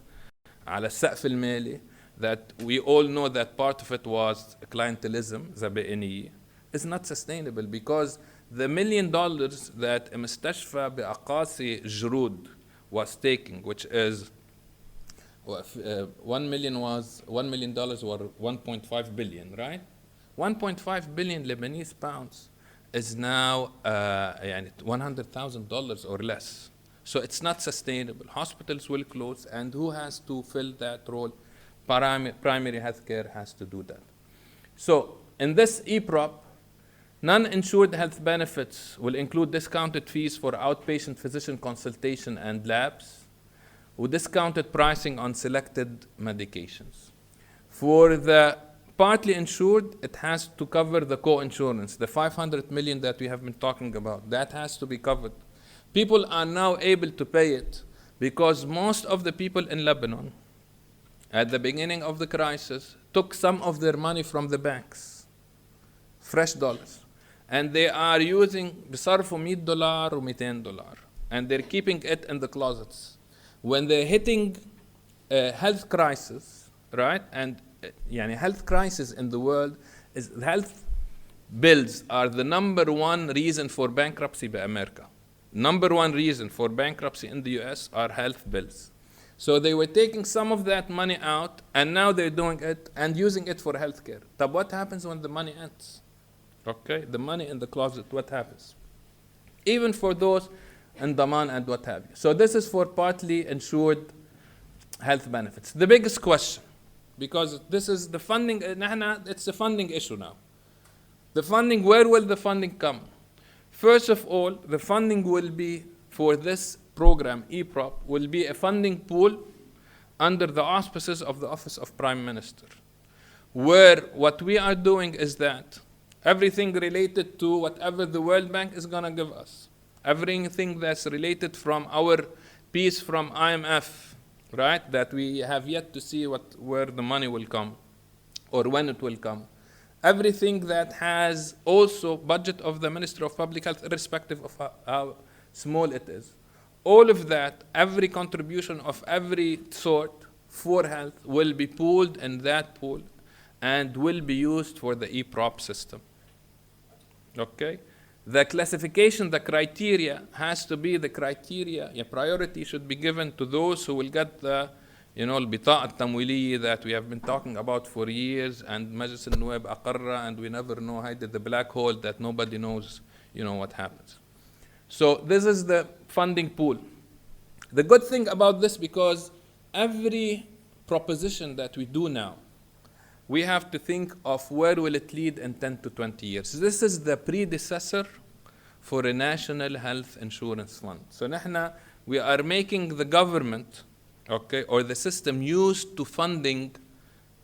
Speaker 6: على السقف المالي, that we all know that part of it was clientelism, زبائنية, is not sustainable, because the $1 million that a مستشفى بأقاصي جرود was taking, which is $1 million or $1.5 billion, right? 1.5 billion Lebanese pounds is now $100,000 or less. So it's not sustainable. Hospitals will close, and who has to fill that role? Primary health care has to do that. So in this EPROP, non-insured health benefits will include discounted fees for outpatient physician consultation and labs, with discounted pricing on selected medications. For the partly insured, it has to cover the co-insurance, the 500 million that we have been talking about. That has to be covered. People are now able to pay it because most of the people in Lebanon, at the beginning of the crisis, took some of their money from the banks, fresh dollars, and they are using بصرفوا $100 or $200, and they're keeping it in the closets. When they're hitting a health crisis, right? And health crisis in the world is health bills are the #1 reason for bankruptcy by America. #1 reason for bankruptcy in the US are health bills. So they were taking some of that money out, and now they're doing it and using it for healthcare. But what happens when the money ends? Okay, the money in the closet, what happens? Even for those in Daman and what have you. So this is for partly insured health benefits. The biggest question, because this is the funding, it's a funding issue now. The funding, where will the funding come? First of all, the funding will be for this program, EPROP, will be a funding pool under the auspices of the Office of Prime Minister, where what we are doing is that everything related to whatever the World Bank is going to give us, everything that's related from our piece from IMF, right, that we have yet to see where the money will come or when it will come. Everything that has also budget of the Ministry of Public Health, irrespective of how small it is. All of that, every contribution of every sort for health will be pooled in that pool and will be used for the EPROP system. Okay? The classification, the criteria has to be the criteria. A priority should be given to those who will get the البطاقة التمويلية that we have been talking about for years, and مجلس النواب أقرها, and we never know how the black hole that nobody knows, what happens. So this is the funding pool. The good thing about this, because every proposition that we do now, we have to think of where will it lead in 10 to 20 years. This is the predecessor for a national health insurance fund. So we are making the government, okay, or the system used to funding,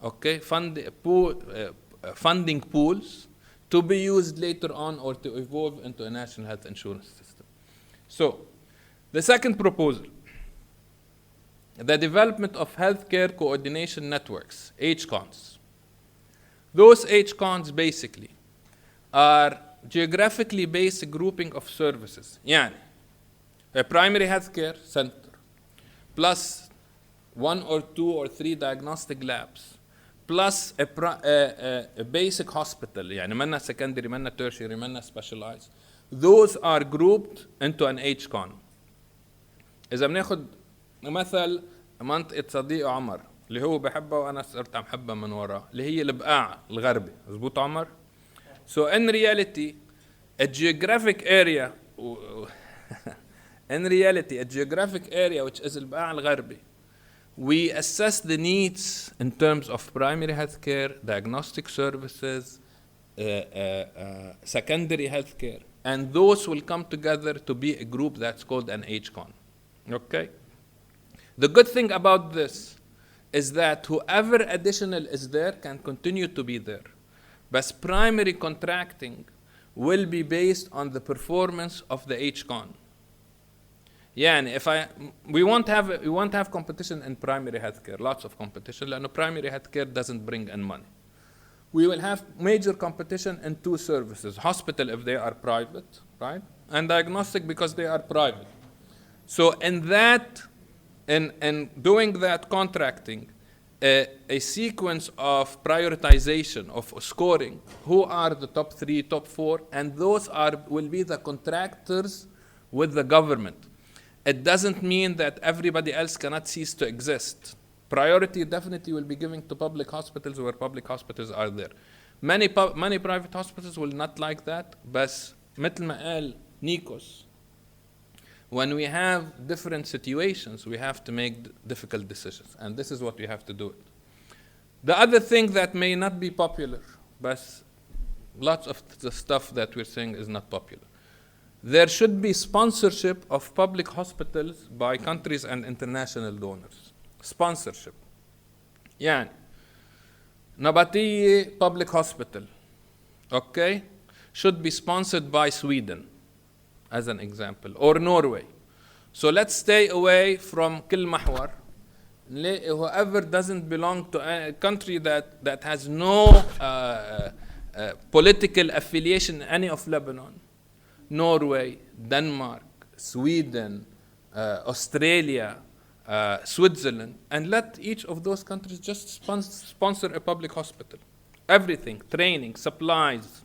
Speaker 6: okay, funding pools to be used later on or to evolve into a national health insurance system. So, the second proposal, the development of healthcare coordination networks, HCONs. Those HCONs basically are geographically based grouping of services. يعني, a primary healthcare center plus 1 or 2 or 3 diagnostic labs, plus a basic hospital, يعني منا secondary, منا tertiary, منا specialized. Those are grouped into an HCON. إذا بناخد مثل منطقة صديق عمر اللي هو بحبها وأنا صرت عم حبها من وراه، اللي هي البقاع الغربي، مظبوط عمر؟ So in reality, a geographic area which is البقاع الغربي, we assess the needs in terms of primary health care, diagnostic services, secondary health care, and those will come together to be a group that's called an HCON. Okay? The good thing about this is that whoever additional is there can continue to be there. But primary contracting will be based on the performance of the HCON. يعني we won't have competition in primary healthcare, lots of competition, لأنه primary healthcare doesn't bring in money. We will have major competition in 2 services, hospital if they are private, right? And diagnostic because they are private. So in doing that contracting, a sequence of prioritization, of scoring, who are the top 3, top 4, and those will be the contractors with the government. It doesn't mean that everybody else cannot cease to exist. Priority definitely will be given to public hospitals where public hospitals are there. Many private hospitals will not like that, but مثل ما قال نيكوس, when we have different situations, we have to make difficult decisions, and this is what we have to do. The other thing that may not be popular, but lots of the stuff that we're saying is not popular. There should be sponsorship of public hospitals by countries and international donors. Sponsorship. يعني Nabatiyye Public Hospital, okay, should be sponsored by Sweden, as an example, or Norway. So let's stay away from كل محور. Whoever doesn't belong to a country that has no political affiliation in any of Lebanon, Norway, Denmark, Sweden, Australia, Switzerland, and let each of those countries just sponsor a public hospital. Everything, training, supplies,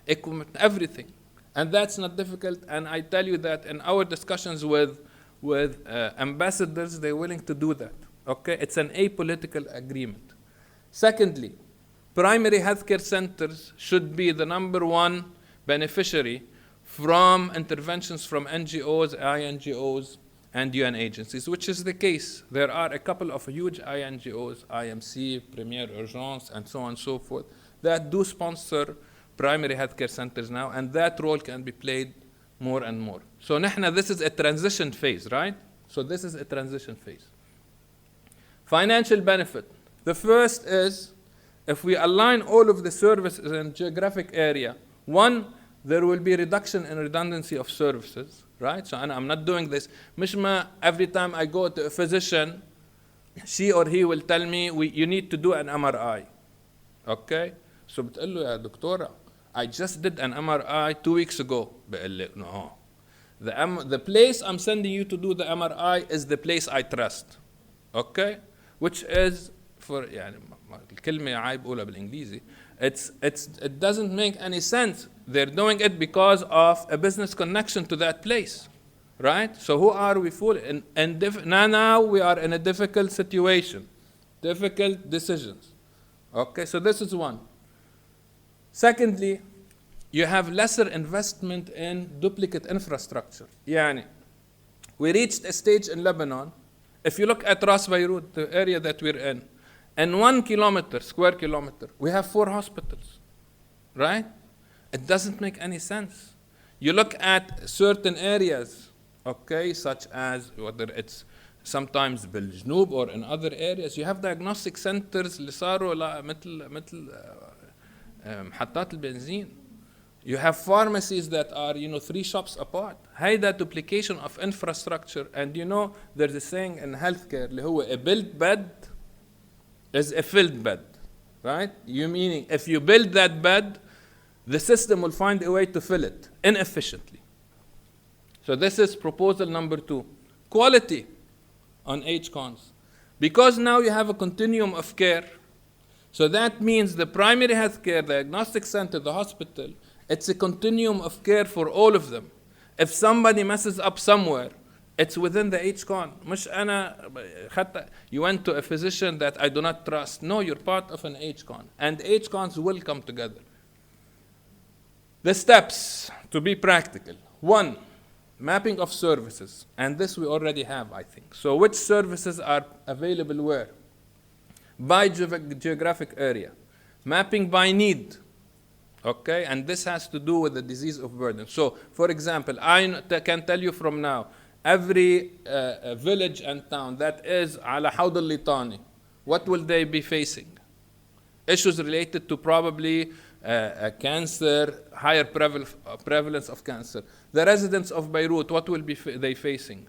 Speaker 6: equipment, everything. And that's not difficult, and I tell you that in our discussions with ambassadors, they're willing to do that. Okay, it's an apolitical agreement. Secondly, primary healthcare centers should be the #1 beneficiary from interventions from NGOs, INGOs, and UN agencies, which is the case. There are a couple of huge INGOs, IMC, Premier Urgence, and so on and so forth, that do sponsor primary healthcare centers now, and that role can be played more and more. So this is a transition phase, right? So this is a transition phase. Financial benefit. The first is, if we align all of the services in geographic area, 1, there will be reduction in redundancy of services, right? So I'm not doing this. Mishma, every time I go to a physician, she or he will tell me, you need to do an MRI. Okay? So بتقول له يا دكتورة, I just did an MRI 2 weeks ago. بقول لي no. The place I'm sending you to do the MRI is the place I trust. Okay? Which is, for يعني الكلمة عيب أقولها بالإنجليزي, it doesn't make any sense. They're doing it because of a business connection to that place. Right? So who are we fooling? Now we are in a difficult situation. Difficult decisions. Okay, so this is one. Secondly, you have lesser investment in duplicate infrastructure. Yani, we reached a stage in Lebanon. If you look at Ras Beirut, the area that we're in 1 kilometer, square kilometer, we have 4 hospitals. Right? It doesn't make any sense. You look at certain areas, okay, such as whether it's sometimes بالجنوب or in other areas, you have diagnostic centers اللي صاروا مثل محطات البنزين. You have pharmacies that are, 3 shops apart. هيدا duplication of infrastructure. And there's a saying in healthcare اللي هو a built bed is a filled bed, right? You meaning if you build that bed, the system will find a way to fill it inefficiently. So this is proposal number 2. Quality on HCONs. Because now you have a continuum of care, so that means the primary health care, the diagnostic center, the hospital, it's a continuum of care for all of them. If somebody messes up somewhere, it's within the HCON. مش أنا you went to a physician that I do not trust. No, you're part of an HCON. And HCONs will come together. The steps, to be practical. 1, mapping of services. And this we already have, I think. So which services are available where? By geographic area. Mapping by need. Okay, and this has to do with the disease of burden. So, for example, I can tell you from now, every village and town that is على حوض الليطاني, what will they be facing? Issues related to probably cancer, higher prevalence of cancer. The residents of Beirut, what will be they facing?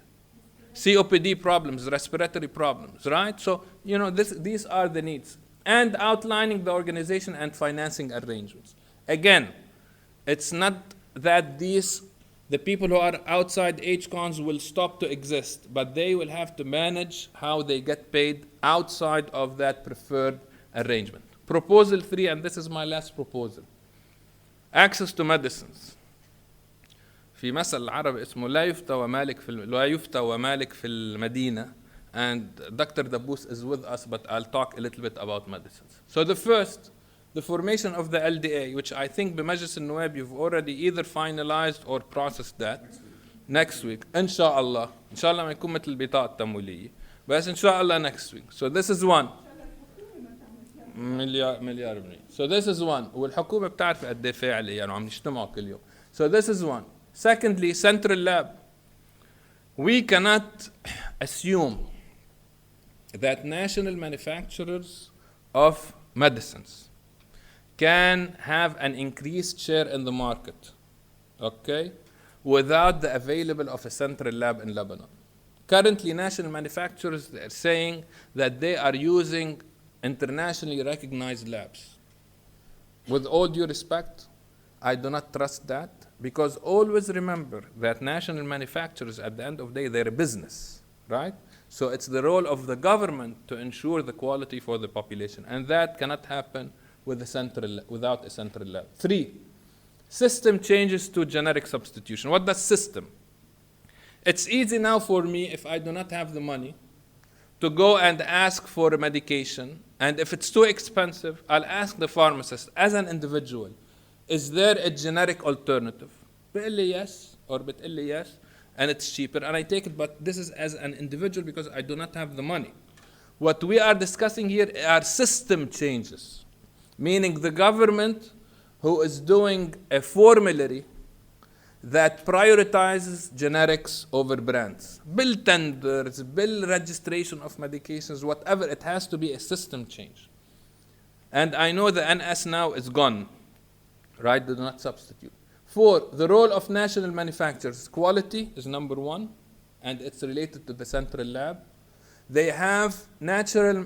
Speaker 6: COPD problems, respiratory problems, right? So, these are the needs. And outlining the organization and financing arrangements. Again, it's not that the people who are outside HCONs will stop to exist, but they will have to manage how they get paid outside of that preferred arrangement. Proposal 3, and this is my last proposal. Access to medicines. في مثل عربي اسمه لا يفتى ومالك في المدينة, and Dr. Dabous is with us, but I'll talk a little bit about medicines. So the first, the formation of the LDA, which I think بمجلس النواب you've already either finalized or processed that. Next week. إن شاء الله. إن شاء الله ما يكون مثل البطاقة التمويلية. بس إن شاء الله next week. So this is one. مليار بني. So this is one. والحكومة بتعرف قد إيه فاعلة, يعني عم نجتمعوا كل يوم. So this is one. Secondly, central lab. We cannot assume that national manufacturers of medicines can have an increased share in the market, okay, without the available of a central lab in Lebanon. Currently, national manufacturers are saying that they are using internationally recognized labs. With all due respect, I do not trust that, because always remember that national manufacturers, at the end of the day, they're a business, right? So it's the role of the government to ensure the quality for the population, and that cannot happen without a central lab. 3, system changes to generic substitution. What does system? It's easy now for me, if I do not have the money, to go and ask for a medication, and if it's too expensive, I'll ask the pharmacist, as an individual, is there a generic alternative? بتقول لي yes, or بتقول لي yes, and it's cheaper, and I take it, but this is as an individual because I do not have the money. What we are discussing here are system changes, meaning the government who is doing a formulary that prioritizes generics over brands. Bill tenders, bill registration of medications, whatever, it has to be a system change. And I know the NS now is gone, right? Do not substitute. 4, the role of national manufacturers. Quality is number 1, and it's related to the central lab. They have national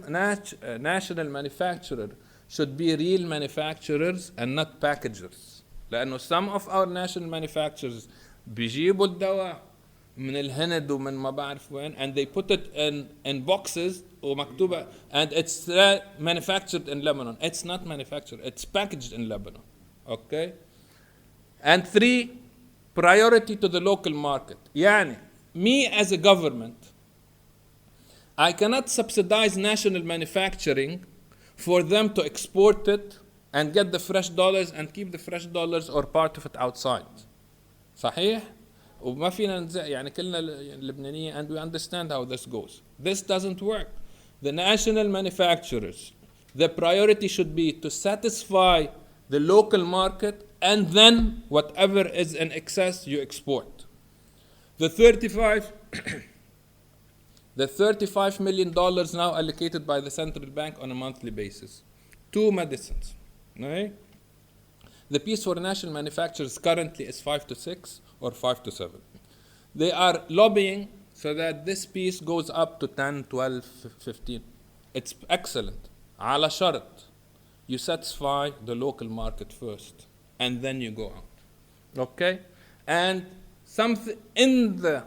Speaker 6: manufacturer should be real manufacturers and not packagers. لأنه some of our national manufacturers بيجيبوا الدواء من الهند ومن ما بعرف وين and they put it in boxes ومكتوبة and it's manufactured in Lebanon. It's not manufactured, it's packaged in Lebanon. Okay? And 3, priority to the local market. يعني me as a government, I cannot subsidize national manufacturing for them to export it and get the fresh dollars and keep the fresh dollars or part of it outside. صحيح؟ وما فينا نزع يعني كلنا لبنانيين and we understand how this goes. This doesn't work. The national manufacturers, the priority should be to satisfy the local market and then whatever is in excess you export. The $35 million now allocated by the central bank on a monthly basis. 2 medicines. Right? The piece for national manufacturers currently is 5 to 6 or 5 to 7. They are lobbying so that this piece goes up to 10, 12, 15. It's excellent. على شرط. You satisfy the local market first and then you go out. Okay? And something in the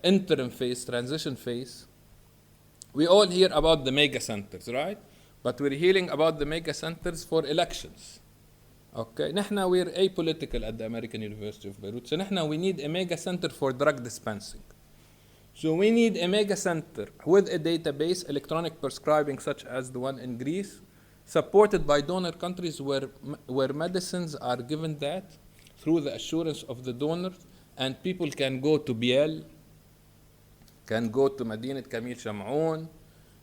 Speaker 6: interim phase, transition phase, we all hear about the mega centers, right? But we're hearing about the mega centers for elections. Okay, نحن we're apolitical at the American University of Beirut. So نحن we need a mega center for drug dispensing. So we need a mega center with a database, electronic prescribing such as the one in Greece, supported by donor countries where medicines are given that through the assurance of the donors, and people can go to Biel, can go to مدينة كميل شمعون,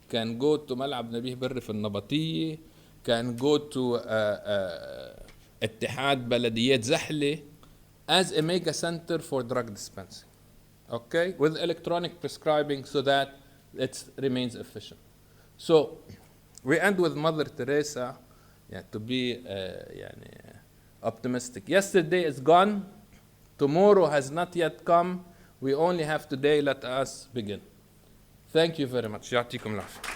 Speaker 6: can go to ملعب نبيه بري في النبطية, can go to اتحاد بلديات زحلة as a mega center for drug dispensing. Okay, with electronic prescribing so that it remains efficient. So we end with Mother Teresa to be optimistic. Yesterday is gone, tomorrow has not yet come. We only have today, let us begin. Thank you very much. يعطيكم العافية.